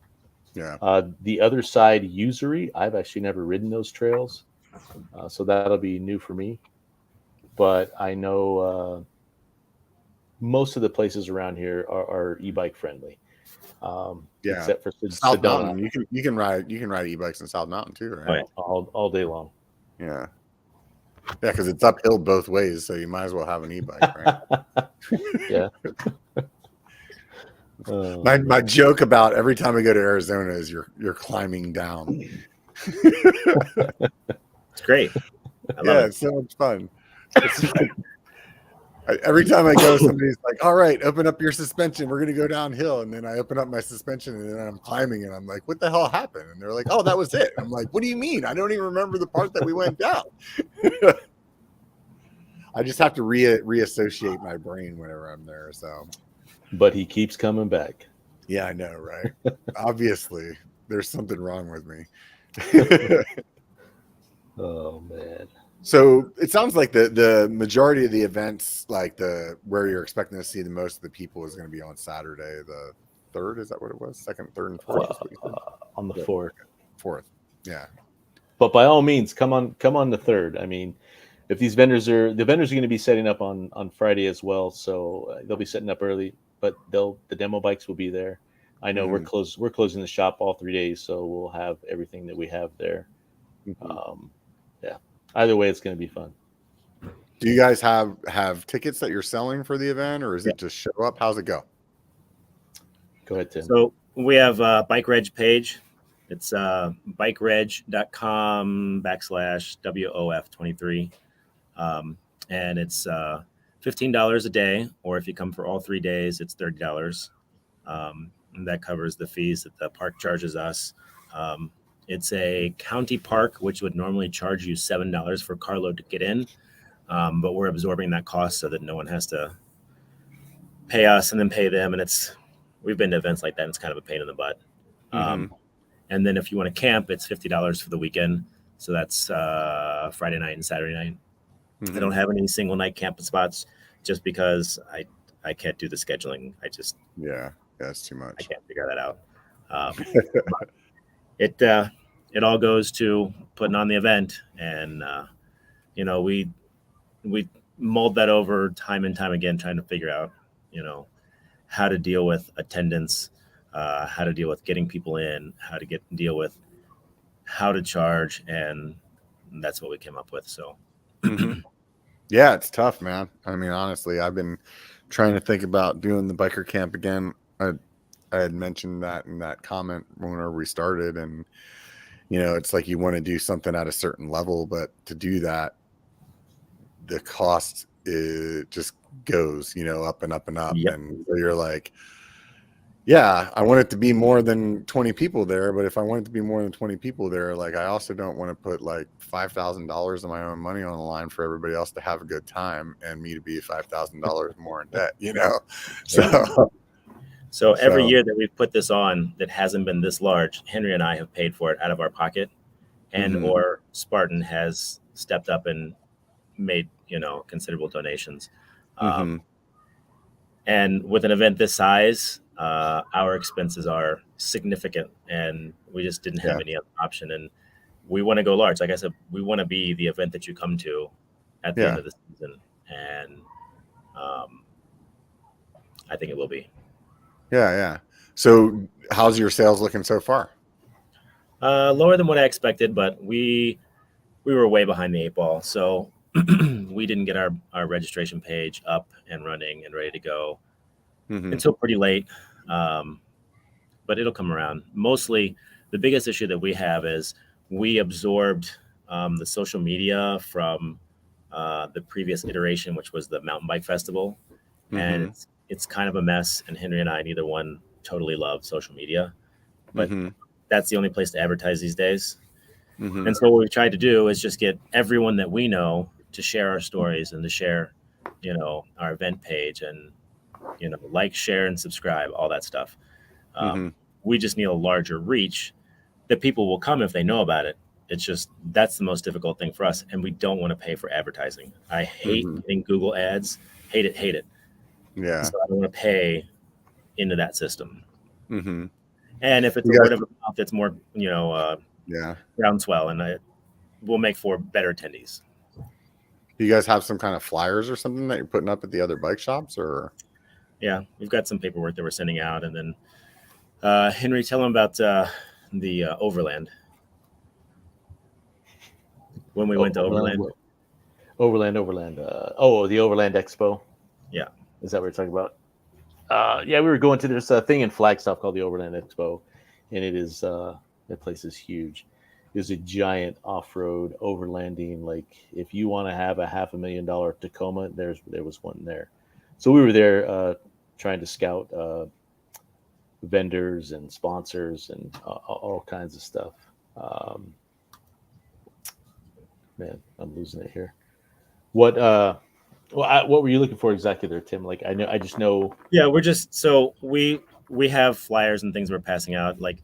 Yeah. The other side, Usury, I've actually never ridden those trails, so that'll be new for me. But I know most of the places around here are e-bike friendly. Except for South Sedona. Mountain. You can ride e-bikes in South Mountain too, right? Oh, yeah. all day long. Yeah, because it's uphill both ways, so you might as well have an e-bike, right? Yeah. My joke about every time I go to Arizona is you're climbing down. It's great. I love it. It's so much fun. It's like, every time I go, somebody's like, "All right, open up your suspension. We're gonna go downhill." And then I open up my suspension, and then I'm climbing, and I'm like, "What the hell happened?" And they're like, "Oh, that was it." I'm like, "What do you mean? I don't even remember the part that we went down." I just have to reassociate my brain whenever I'm there. So, but he keeps coming back. Yeah, I know, right? Obviously, there's something wrong with me. Oh man. So it sounds like the majority of the events, like where you're expecting to see the most of the people, is going to be on Saturday, the 3rd. Is that what it was? 2nd, 3rd, and 4th. On the 4th. 4th. Yeah. But by all means, come on the 3rd. I mean, if the vendors are going to be setting up on Friday as well, so they'll be setting up early. But the demo bikes will be there. I know we're closing the shop all 3 days, so we'll have everything that we have there. Yeah. Either way, it's going to be fun. Do you guys have tickets that you're selling for the event, or is it just show up? How's it go? Go ahead, Tim. So we have a Bike Reg page. It's bikereg.com/WOF23. And it's $15 a day, or if you come for all 3 days, it's $30. And that covers the fees that the park charges us. It's a county park, which would normally charge you $7 for carload to get in. But we're absorbing that cost so that no one has to pay us and then pay them. And we've been to events like that, and it's kind of a pain in the butt. And then if you want to camp, it's $50 for the weekend. So that's Friday night and Saturday night. I don't have any single night camping spots just because I can't do the scheduling. That's too much. I can't figure that out. It all goes to putting on the event, and we mulled that over time and time again, trying to figure out how to deal with attendance, how to deal with getting people in, how to deal with how to charge, and that's what we came up with. So yeah, it's tough, man. I mean, honestly, I've been trying to think about doing the biker camp again. I had mentioned that in that comment whenever we started, and it's like you want to do something at a certain level, but to do that, the cost just goes, up and up and up. Yep. And so you're like, yeah, I want it to be more than 20 people there, but if I want it to be more than 20 people there, like I also don't want to put like $5,000 of my own money on the line for everybody else to have a good time and me to be $5,000 more in debt, you know? So, So every year that we've put this on that hasn't been this large, Henry and I have paid for it out of our pocket, and or Spartan has stepped up and made, considerable donations. And with an event this size, our expenses are significant, and we just didn't have any other option. And we want to go large. Like I said, we want to be the event that you come to at the end of the season, and I think it will be. Yeah. So how's your sales looking so far? Lower than what I expected, but we were way behind the 8 ball. So we didn't get our registration page up and running and ready to go until pretty late. But it'll come around. Mostly the biggest issue that we have is we absorbed the social media from the previous iteration, which was the mountain bike festival. And it's kind of a mess. And Henry and I, neither one totally love social media, but that's the only place to advertise these days. And so what we've tried to do is just get everyone that we know to share our stories and to share, our event page and, like, share and subscribe, all that stuff. We just need a larger reach that people will come if they know about it. It's just, that's the most difficult thing for us. And we don't want to pay for advertising. I hate getting Google ads, hate it. Yeah. So I don't want to pay into that system. And if it's a word of mouth, it's more, groundswell, and we'll make for better attendees. Do you guys have some kind of flyers or something that you're putting up at the other bike shops, or? Yeah, we've got some paperwork that we're sending out, and then Henry, tell them about the Overland. When we went to Overland. Overland. The Overland Expo. Yeah. Is that what you're talking about? Yeah, we were going to this thing in Flagstaff called the Overland Expo, and it is that place is huge. It's a giant off-road overlanding. Like, if you want to have a $500,000 Tacoma, there was one there. So we were there trying to scout vendors and sponsors and all kinds of stuff. Man, I'm losing it here. What were you looking for exactly there, Tim? Like, I just know. Yeah, we have flyers and things we're passing out. Like,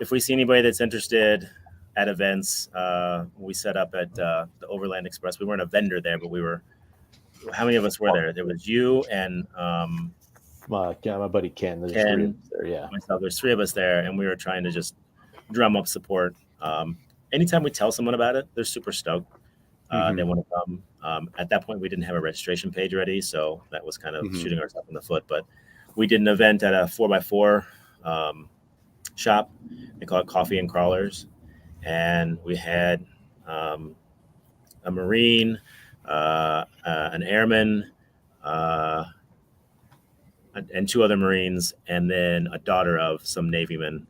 if we see anybody that's interested at events, we set up at the Overland Express. We weren't a vendor there, but we were. How many of us were there? There was you and my buddy Ken. There's Ken, 3 of us there, yeah. Myself. There's 3 of us there, and we were trying to just drum up support. Anytime we tell someone about it, they're super stoked. They want to come. At that point, we didn't have a registration page ready, so that was kind of shooting ourselves in the foot. But we did an event at a 4x4 shop. They call it Coffee and Crawlers, and we had a Marine, an airman, and 2 other Marines, and then a daughter of some Navymen.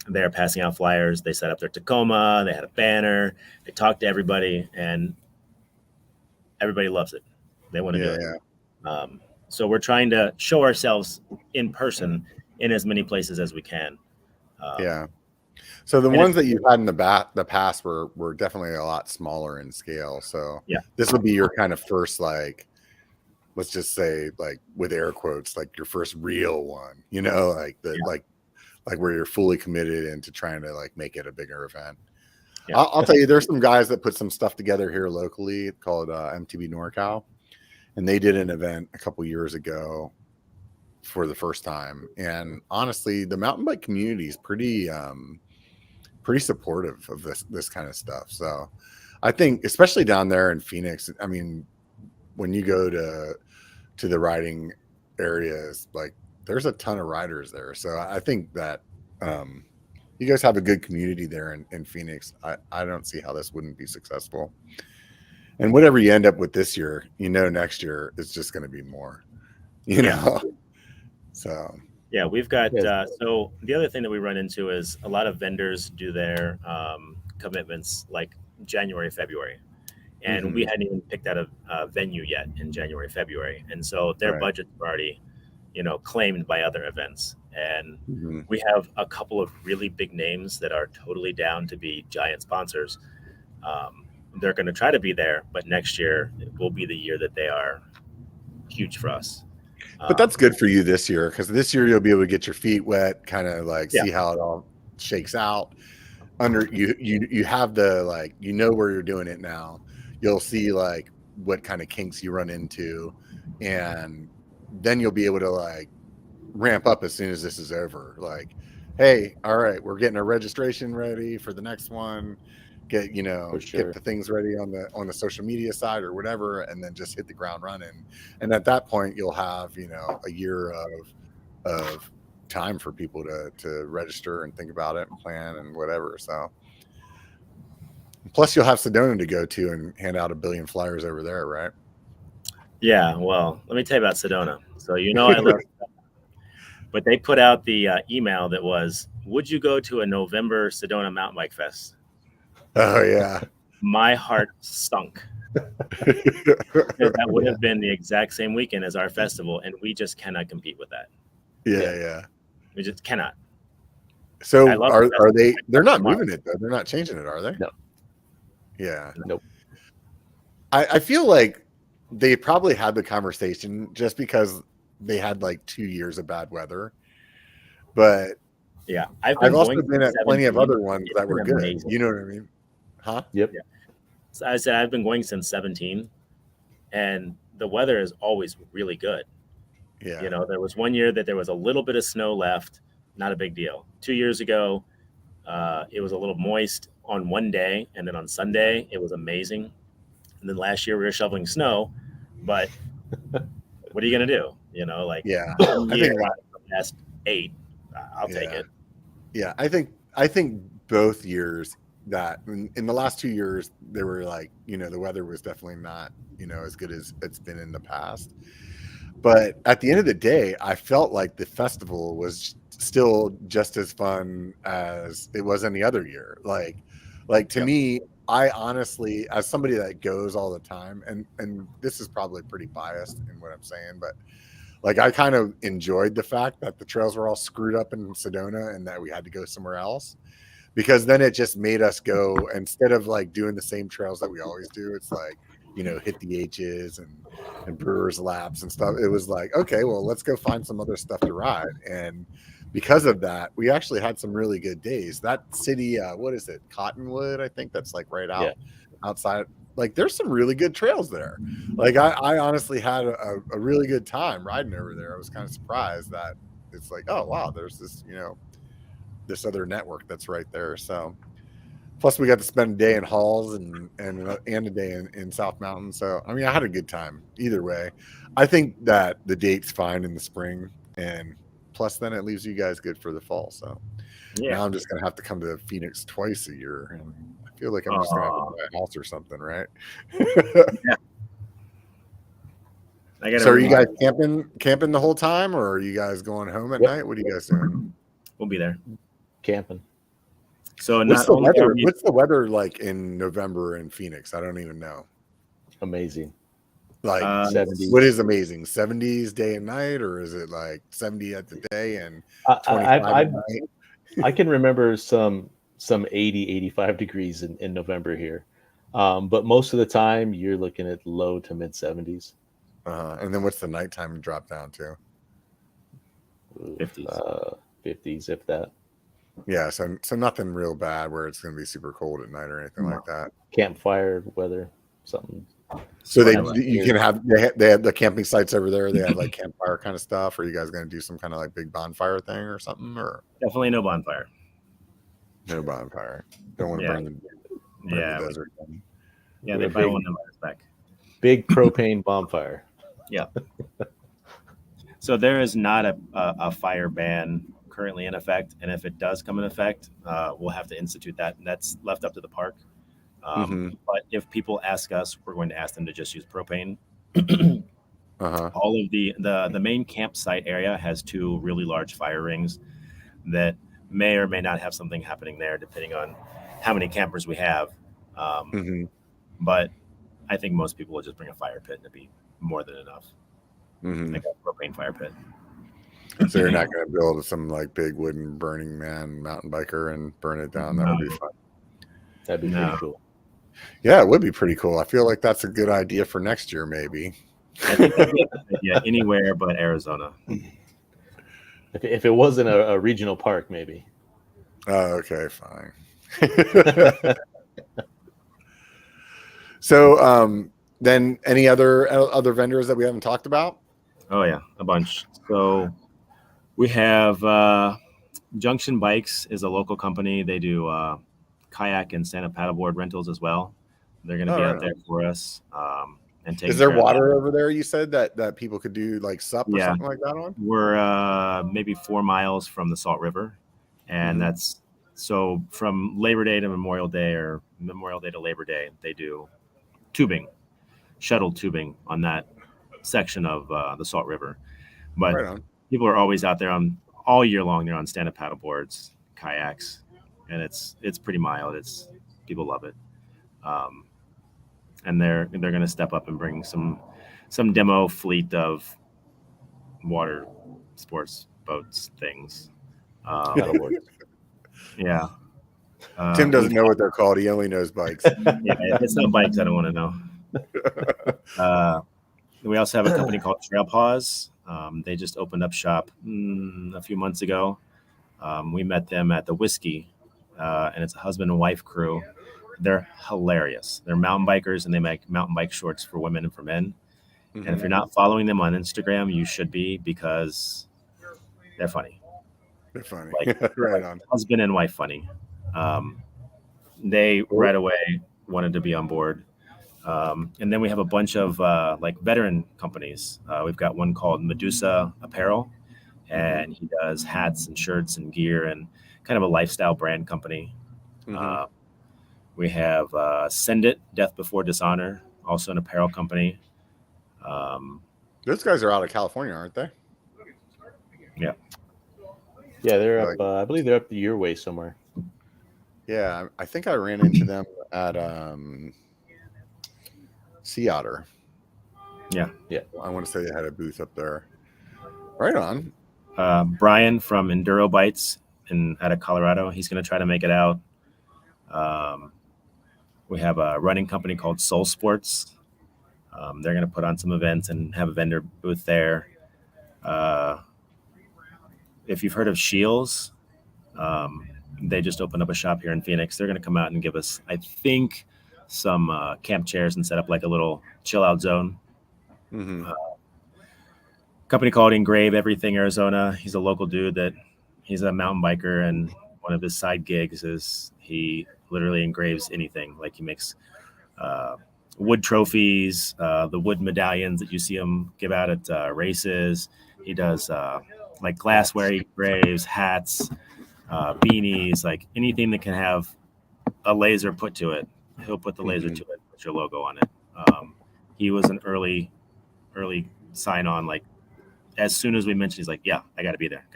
They're passing out flyers. They set up their Tacoma. They had a banner. They talked to everybody, and everybody loves it. They want to do it. So we're trying to show ourselves in person in as many places as we can. So the ones that you've had in the past were definitely a lot smaller in scale. So this would be your kind of first, like, let's just say, like, with air quotes, like your first real one, like where you're fully committed into trying to, like, make it a bigger event. I'll tell you, there's some guys that put some stuff together here locally called MTB NorCal, and they did an event a couple years ago for the first time. And honestly, the mountain bike community is pretty supportive of this kind of stuff. So I think, especially down there in Phoenix, I mean, when you go to the riding areas, like, there's a ton of riders there. So I think that you guys have a good community there in Phoenix. I don't see how this wouldn't be successful. And whatever you end up with this year, next year is just going to be more, So yeah, we've got so the other thing that we run into is a lot of vendors do their commitments like January, February, and we hadn't even picked out a venue yet in January, February, and so their budgets are already claimed by other events. And Mm-hmm. we have a couple of really big names that are totally down to be giant sponsors. They're going to try to be there, but next year will be the year that they are huge for us. But that's good for you this year, because this year you'll be able to get your feet wet, kind of like Yeah. see how it all shakes out. Under you have the like where you're doing it now. You'll see like what kind of kinks you run into, and then you'll be able to like ramp up as soon as this is over. Like, hey, all right, we're getting our registration ready for the next one. Get For sure. get the things ready on the social media side or whatever, and then just hit the ground running. And at that point, you'll have a year of time for people to register and think about it and plan and whatever. So plus you'll have Sedona to go to and hand out 1 billion flyers over there, right? Yeah, well, let me tell you about Sedona. So I love Sedona. But they put out the email that was, would you go to a November Sedona Mountain Bike Fest? Oh yeah. My heart sunk. That would have been the exact same weekend as our festival, and we just cannot compete with that. Yeah. We just cannot. So I love are they? They're not so much. moving it though. They're not changing it, are they? No. Yeah. Nope. I feel like they probably had the conversation just because they had like 2 years of bad weather. But Yeah, I've also been at plenty of other ones that were good. amazing. You know what I mean? Huh? Yep. So I said I've been going since 17, and the weather is always really good. Yeah. There was one year that there was a little bit of snow left, not a big deal. 2 years ago, it was a little moist on one day, and then on Sunday it was amazing. And then last year we were shoveling snow, but what are you gonna do? Yeah. One I year think out of the last 8, I'll take it. Yeah, I think both years that in the last 2 years they were like, the weather was definitely not, as good as it's been in the past. But at the end of the day, I felt like the festival was still just as fun as it was any other year. Like to me, I honestly, as somebody that goes all the time, and this is probably pretty biased in what I'm saying, but like I kind of enjoyed the fact that the trails were all screwed up in Sedona and that we had to go somewhere else, because then it just made us go, instead of like doing the same trails that we always do. It's like, hit the H's and Brewers Laps and stuff. It was like, okay, well, let's go find some other stuff to ride. And because of that, we actually had some really good days. That city, what is it? Cottonwood, I think that's like right outside. Like there's some really good trails there. Like I honestly had a really good time riding over there. I was kind of surprised that it's like, oh wow, there's this, this other network that's right there. So plus we got to spend a day in Halls and a day in South Mountain. So I mean, I had a good time either way. I think that the date's fine in the spring, and plus then it leaves you guys good for the fall. So now I'm just gonna have to come to Phoenix twice a year, and I feel like I'm just gonna have to buy a house or something, right? So are you guys camping the whole time, or are you guys going home at night? What are you guys doing? We'll be there camping. So what's the weather like in November in Phoenix? I don't even know. Amazing. Like 70s. What is amazing? 70s day and night, or is it like 70 at the day and 25 at night? I can remember some 80, 85 degrees in November here. But most of the time you're looking at low to mid 70s. And then what's the nighttime drop down to? 50s. 50s, if that. Yeah, so nothing real bad where it's going to be super cold at night or anything like that. Campfire weather, something. So they have the camping sites over there. They have like campfire kind of stuff. Or are you guys going to do some kind of like big bonfire thing or something? Or definitely no bonfire. No bonfire. Don't want to burn the desert. Yeah, they probably want to let us back. Big propane bonfire. Yeah. So there is not a fire ban currently in effect, and if it does come in effect, we'll have to institute that, and that's left up to the park. But if people ask us, we're going to ask them to just use propane. All of the main campsite area has 2 really large fire rings that may or may not have something happening there, depending on how many campers we have. But I think most people will just bring a fire pit, and it'd be more than enough. Like a propane fire pit. So you're not going to build some like big wooden Burning Man mountain biker and burn it down. That would be fun. That'd be pretty cool. Yeah, it would be pretty cool. I feel like that's a good idea for next year, maybe. I think that'd be a good idea anywhere but Arizona. If it wasn't a regional park, maybe. Oh, okay, fine. So, then any other vendors that we haven't talked about? Oh yeah, a bunch. So we have Junction Bikes is a local company. They do kayak and stand-up paddleboard rentals as well. They're going to be out there for us. And is there water over there? You said that people could do like sup or something like that on. We're maybe 4 miles from the Salt River, and that's so from Labor Day to Memorial Day or Memorial Day to Labor Day. They do shuttle tubing on that section of the Salt River. But people are always out there on all year long. They're on stand-up paddleboards, kayaks, and it's pretty mild. People love it. And they're going to step up and bring some demo fleet of water sports boats things. Yeah. Tim doesn't know what they're called. He only knows bikes. Yeah, it's not bikes. I don't want to know. We also have a company called Trail Paws. They just opened up shop a few months ago. We met them at the Whiskey, and it's a husband and wife crew. They're hilarious. They're mountain bikers, and they make mountain bike shorts for women and for men. And if you're not following them on Instagram, you should be, because they're funny. They're funny. Like, right on. Husband and wife funny. They right away wanted to be on board. And then we have a bunch of like veteran companies. We've got one called Medusa Apparel, and he does hats and shirts and gear and kind of a lifestyle brand company. We have Send It, Death Before Dishonor, also an apparel company. Those guys are out of California, aren't they? Yeah. Yeah, they're up. I believe they're up your way somewhere. Yeah, I think I ran into them at Sea Otter. Yeah. I want to say they had a booth up there. Right on. Brian from Enduro Bites out of Colorado. He's going to try to make it out. We have a running company called Soul Sports. They're going to put on some events and have a vendor booth there. If you've heard of Shields, they just opened up a shop here in Phoenix. They're going to come out and give us, I think, some camp chairs and set up like a little chill out zone. Company called Engrave Everything Arizona. He's a local dude he's a mountain biker, and one of his side gigs is he literally engraves anything. Like he makes wood trophies, the wood medallions that you see him give out at races. He does like glassware he engraves, hats, beanies, like anything that can have a laser put to it. He'll put the laser to it, put your logo on it. He was an early sign on. Like as soon as we mentioned, he's like, yeah, I got to be there.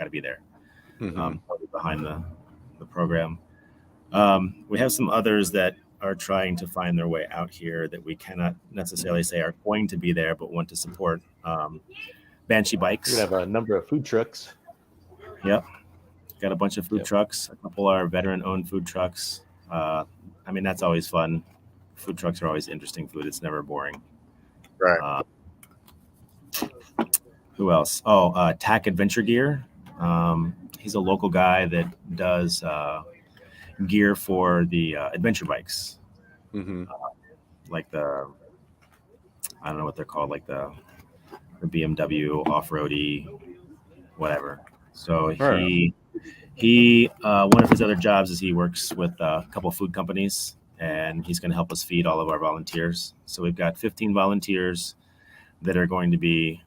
Behind the program. We have some others that are trying to find their way out here that we cannot necessarily say are going to be there, but want to support. Banshee Bikes. We have a number of food trucks. Yep. Got a bunch of food trucks. A couple are veteran-owned food trucks. I mean, that's always fun. Food trucks are always interesting food. It's never boring. Right. Who else? Tack Adventure Gear. He's a local guy that does gear for the adventure bikes. Like I don't know what they're called, like the BMW off-roady, whatever. So he one of his other jobs is he works with a couple of food companies, and he's going to help us feed all of our volunteers. So we've got 15 volunteers that are going to be,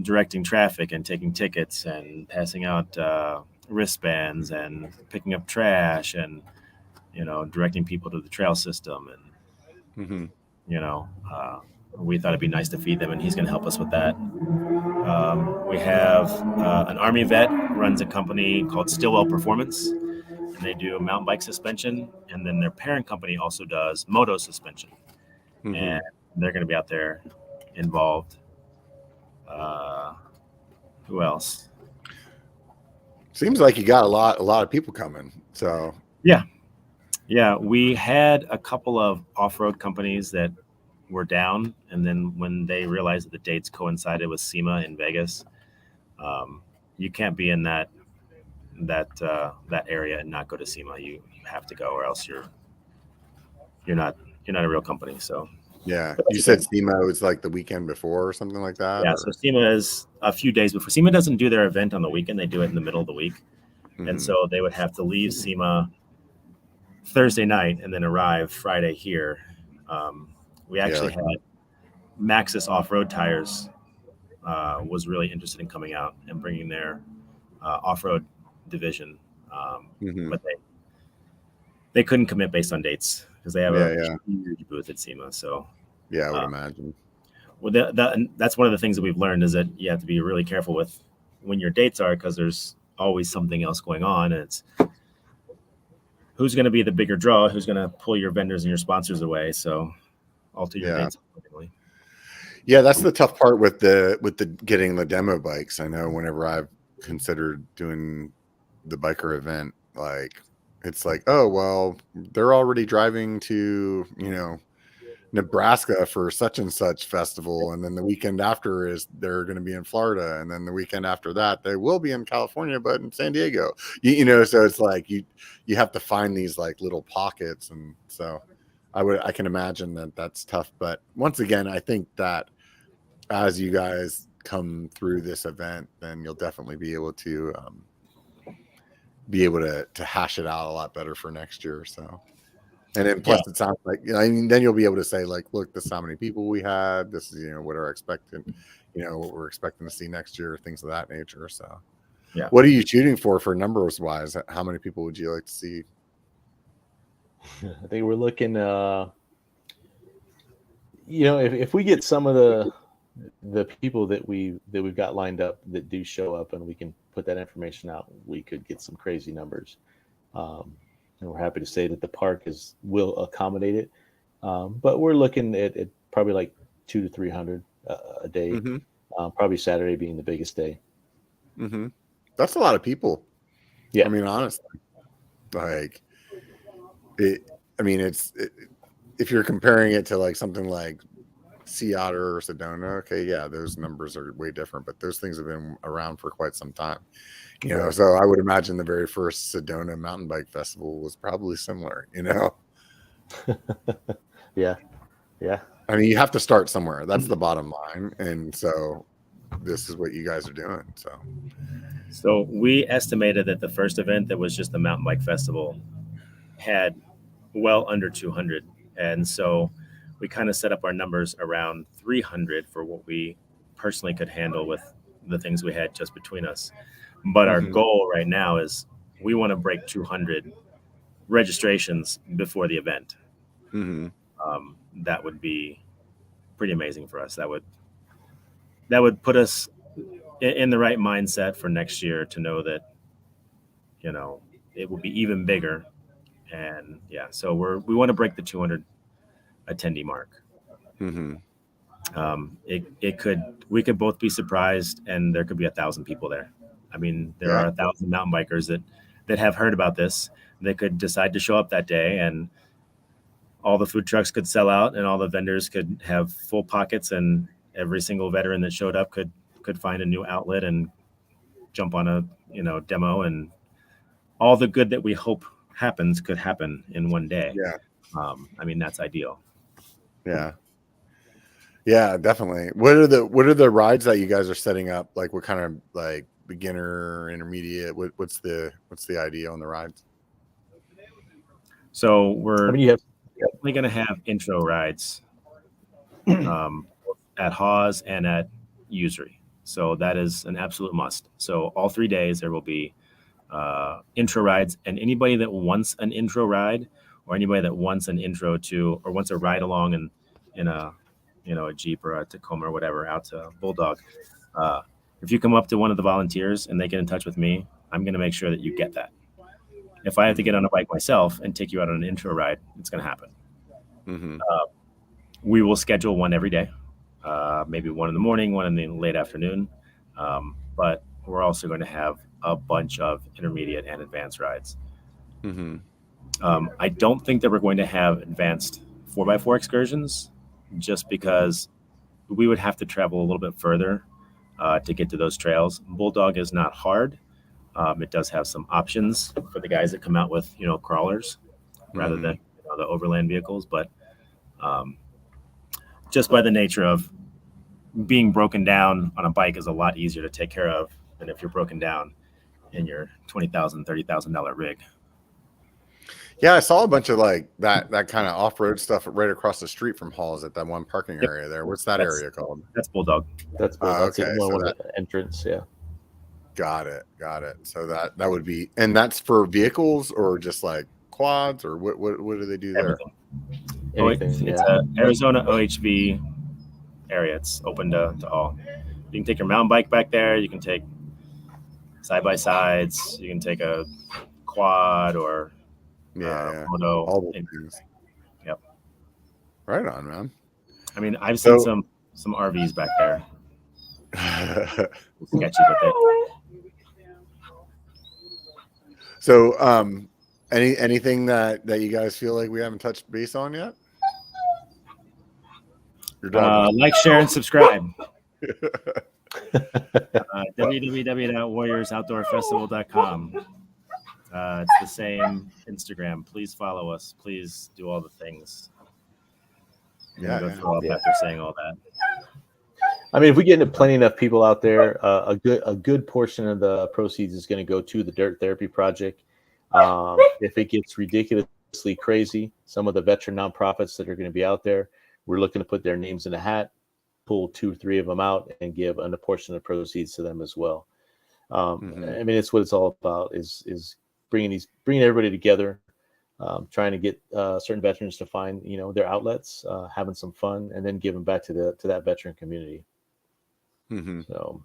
directing traffic and taking tickets and passing out wristbands and picking up trash and, directing people to the trail system. And, we thought it'd be nice to feed them, and he's going to help us with that. We have an Army vet runs a company called Stillwell Performance, and they do mountain bike suspension. And then their parent company also does moto suspension. And they're going to be out there involved. Who else? Seems like you got a lot of people coming. So Yeah, we had a couple of off-road companies that were down, and then when they realized that the dates coincided with SEMA in Vegas, you can't be in that area and not go to SEMA. You have to go, or else you're not a real company. So yeah, you said SEMA was like the weekend before or something like that. yeah, or? so SEMA is a few days before. SEMA doesn't do their event on the weekend; they do it in the middle of the week, and so they would have to leave SEMA Thursday night and then arrive Friday here. We actually had Maxxis Off-Road Tires was really interested in coming out and bringing their off-road division, but they couldn't commit based on dates because they have a huge booth at SEMA. So yeah, I would imagine. Well, that's one of the things that we've learned is that you have to be really careful with when your dates are, because there's always something else going on, and it's who's going to be the bigger draw, who's going to pull your vendors and your sponsors away. So alter your dates accordingly. Yeah, that's the tough part with the getting the demo bikes. I know whenever I've considered doing the biker event, like it's like, oh well, they're already driving to Nebraska for such and such festival, and then the weekend after is they're going to be in Florida, and then the weekend after that they will be in California, but in San Diego. So it's like you have to find these like little pockets, and so I can imagine that that's tough. But once again, I think that as you guys come through this event, then you'll definitely be able to hash it out a lot better for next year. So. And then plus it sounds like, then you'll be able to say like, look, this is how many people we had. This is, what we're expecting to see next year, things of that nature. So yeah. What are you shooting for numbers wise? How many people would you like to see? I think we're looking, if we get some of the people that we've got lined up that do show up and we can put that information out, we could get some crazy numbers. And we're happy to say that the park will accommodate it. But we're looking at probably like 200 to 300 a day, probably Saturday being the biggest day. Mm-hmm. That's a lot of people. Yeah. I mean, honestly, like if you're comparing it to like something like Sea Otter or Sedona, okay, yeah, those numbers are way different, but those things have been around for quite some time. So I would imagine the very first Sedona mountain bike festival was probably similar, Yeah. I mean, you have to start somewhere. That's the bottom line. And so this is what you guys are doing. So we estimated that the first event that was just the mountain bike festival had well under 200. And so we kind of set up our numbers around 300 for what we personally could handle with the things we had just between us. But our goal right now is we want to break 200 registrations before the event. That would be pretty amazing for us. That would put us in the right mindset for next year to know that, it will be even bigger. And so we want to break the 200 attendee mark. We could both be surprised, and there could be 1,000 people there. I mean, there are 1,000 mountain bikers that have heard about this. They could decide to show up that day, and all the food trucks could sell out, and all the vendors could have full pockets, and every single veteran that showed up could find a new outlet and jump on a demo, and all the good that we hope happens could happen in one day. I mean, that's ideal. Yeah, definitely. What are the rides that you guys are setting up? Like, what kind of like beginner, intermediate? What's the idea on the rides? So we're definitely going to have intro rides at Hawes and at Usury. So that is an absolute must. So all 3 days there will be intro rides, and anybody that wants an intro ride, or anybody that wants an intro to, or wants a ride along in a Jeep or a Tacoma or whatever out to Bulldog, if you come up to one of the volunteers and they get in touch with me, I'm going to make sure that you get that. If I have to get on a bike myself and take you out on an intro ride, it's going to happen. We will schedule one every day, maybe one in the morning, one in the late afternoon. But we're also going to have a bunch of intermediate and advanced rides. Mm-hmm. I don't think that we're going to have advanced 4x4 excursions, just because we would have to travel a little bit further to get to those trails. Bulldog is not hard. It does have some options for the guys that come out with, crawlers rather than the overland vehicles. But just by the nature of being broken down on a bike is a lot easier to take care of than if you're broken down in your $20,000, $30,000 rig. Yeah, I saw a bunch of like that kind of off-road stuff right across the street from Halls at that one parking area there. What's that area called? That's Bulldog. That's okay. one of the entrance. Yeah. Got it. So that would be, and that's for vehicles or just like quads, or what do they do there? Anything, it's a Arizona OHV area. It's open to all. You can take your mountain bike back there. You can take side-by-sides. You can take a quad or moto. All the things. Yep. Right on, man. I mean, I've seen some RVs back there. Sketchy, but So, anything that you guys feel like we haven't touched base on yet? Like, share, and subscribe. www.warriorsoutdoorfestival.com. It's the same Instagram. Please follow us. Please do all the things. After saying all that. I mean, if we get plenty enough people out there, a good portion of the proceeds is going to go to the Dirt Therapy Project. If it gets ridiculously crazy, some of the veteran nonprofits that are going to be out there, we're looking to put their names in a hat, pull 2-3 of them out, and give a portion of the proceeds to them as well. I mean, it's what it's all about: is bringing everybody together, trying to get certain veterans to find their outlets, having some fun, and then giving back to that veteran community. So,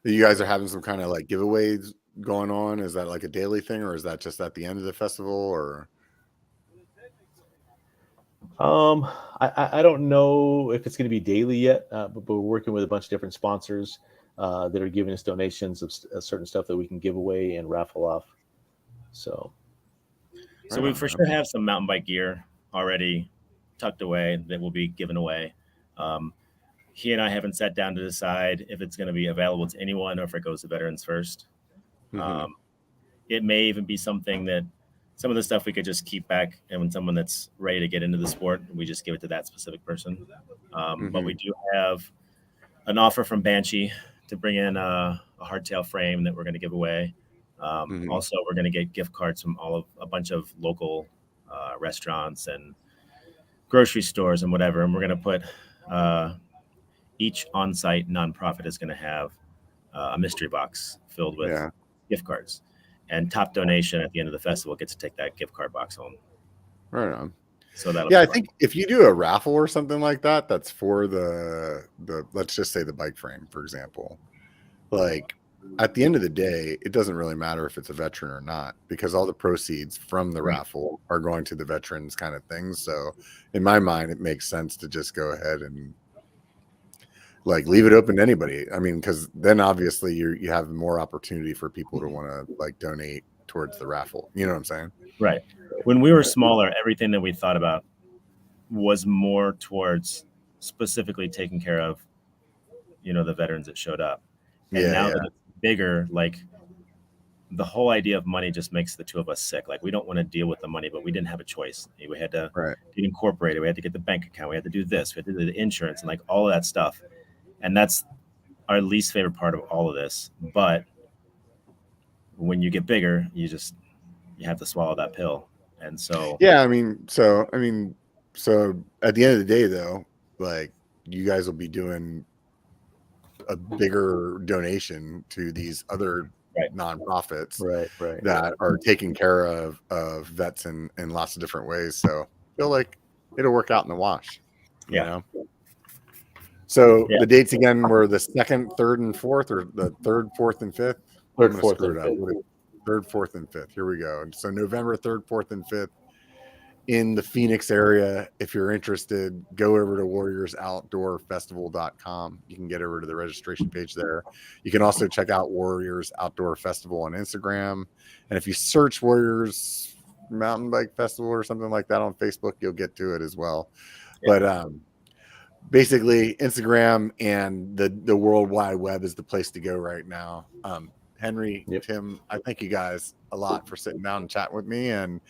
you guys are having some kind of like giveaways going on. Is that like a daily thing, or is that just at the end of the festival, or? I don't know if it's going to be daily yet, but we're working with a bunch of different sponsors that are giving us donations of certain stuff that we can give away and raffle off. So we for sure have some mountain bike gear already tucked away that will be given away. He and I haven't sat down to decide if it's going to be available to anyone or if it goes to veterans first. It may even be something that some of the stuff we could just keep back, and when someone that's ready to get into the sport, we just give it to that specific person. But we do have an offer from Banshee to bring in a hardtail frame that we're going to give away. Also, we're going to get gift cards from a bunch of local restaurants and grocery stores and whatever. And we're going to put each on-site nonprofit is going to have a mystery box filled with gift cards. And top donation at the end of the festival gets to take that gift card box home. Right on. So that I think if you do a raffle or something like that, that's for the let's just say the bike frame, for example. Like at the end of the day, it doesn't really matter if it's a veteran or not, because all the proceeds from the raffle are going to the veterans kind of things. So in my mind, it makes sense to just go ahead and like leave it open to anybody. I mean, because then obviously you have more opportunity for people to want to like donate towards the raffle. You know what I'm saying? Right. When we were smaller, everything that we thought about was more towards specifically taking care of, the veterans that showed up. And now that it's bigger, like the whole idea of money just makes the two of us sick. Like we don't want to deal with the money, but we didn't have a choice. We had to get incorporated. We had to get the bank account. We had to do this. We had to do the insurance and like all of that stuff. And that's our least favorite part of all of this. But when you get bigger, you have to swallow that pill. And so, so at the end of the day, though, like you guys will be doing a bigger donation to these other nonprofits that are taking care of vets in lots of different ways. So I feel like it'll work out in the wash. You know? So the dates again were the 2nd, 3rd, and 4th, or the 3rd, 4th, and 5th? 3rd, 4th, and 5th. 3rd, 4th, and 5th. Here we go. So November 3rd, 4th, and 5th in the Phoenix area, if you're interested, go over to warriorsoutdoorfestival.com. You can get over to the registration page there. You can also check out Warriors Outdoor Festival on Instagram. And if you search Warriors Mountain Bike Festival or something like that on Facebook, you'll get to it as well. Yeah. But basically, Instagram and the World Wide Web is the place to go right now. Henry, Yep. Tim, I thank you guys a lot for sitting down and chatting with me, and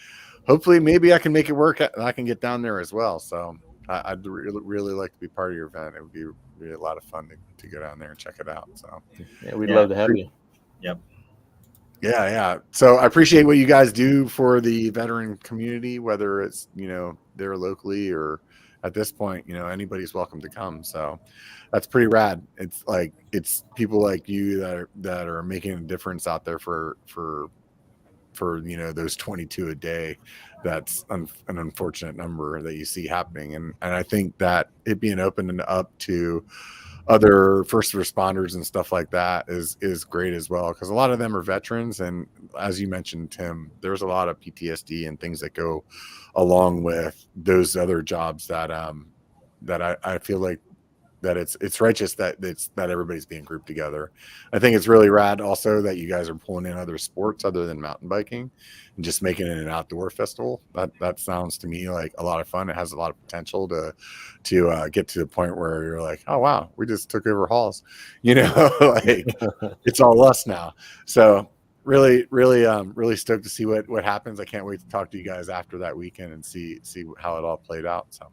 hopefully maybe I can make it work and I can get down there as well. So I'd really like to be part of your event. It would be a lot of fun to go down there and check it out. So Yeah, we'd love to have you. Yep. yeah. So I appreciate what you guys do for the veteran community, whether it's, there locally or at this point, anybody's welcome to come. So that's pretty rad. It's people like you that are making a difference out there for those 22 a day. That's an unfortunate number that you see happening. And I think that it being opened up to other first responders and stuff like that is great as well, because a lot of them are veterans, and as you mentioned, Tim, there's a lot of PTSD and things that go along with those other jobs that I feel like that it's righteous that everybody's being grouped together. I think it's really rad also that you guys are pulling in other sports other than mountain biking and just making it an outdoor festival. That sounds to me like a lot of fun. It has a lot of potential to get to the point where you're like, oh wow, we just took over Halls, like it's all us now. So really stoked to see what happens. I can't wait to talk to you guys after that weekend and see how it all played out. So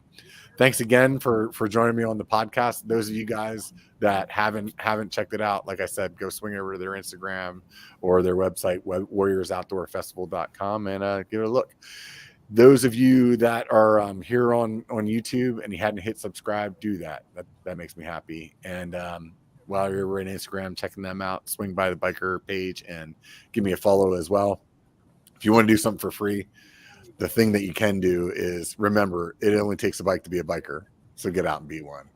thanks again for joining me on the podcast. Those of you guys that haven't checked it out, like I said, go swing over to their Instagram or their website, warriorsoutdoorfestival.com, and give it a look. Those of you that are here on YouTube and you hadn't hit subscribe, do that. That makes me happy. And while you're over on Instagram checking them out, swing by the BKER page and give me a follow as well. If you want to do something for free, the thing that you can do is remember, it only takes a bike to be a biker. So get out and be one.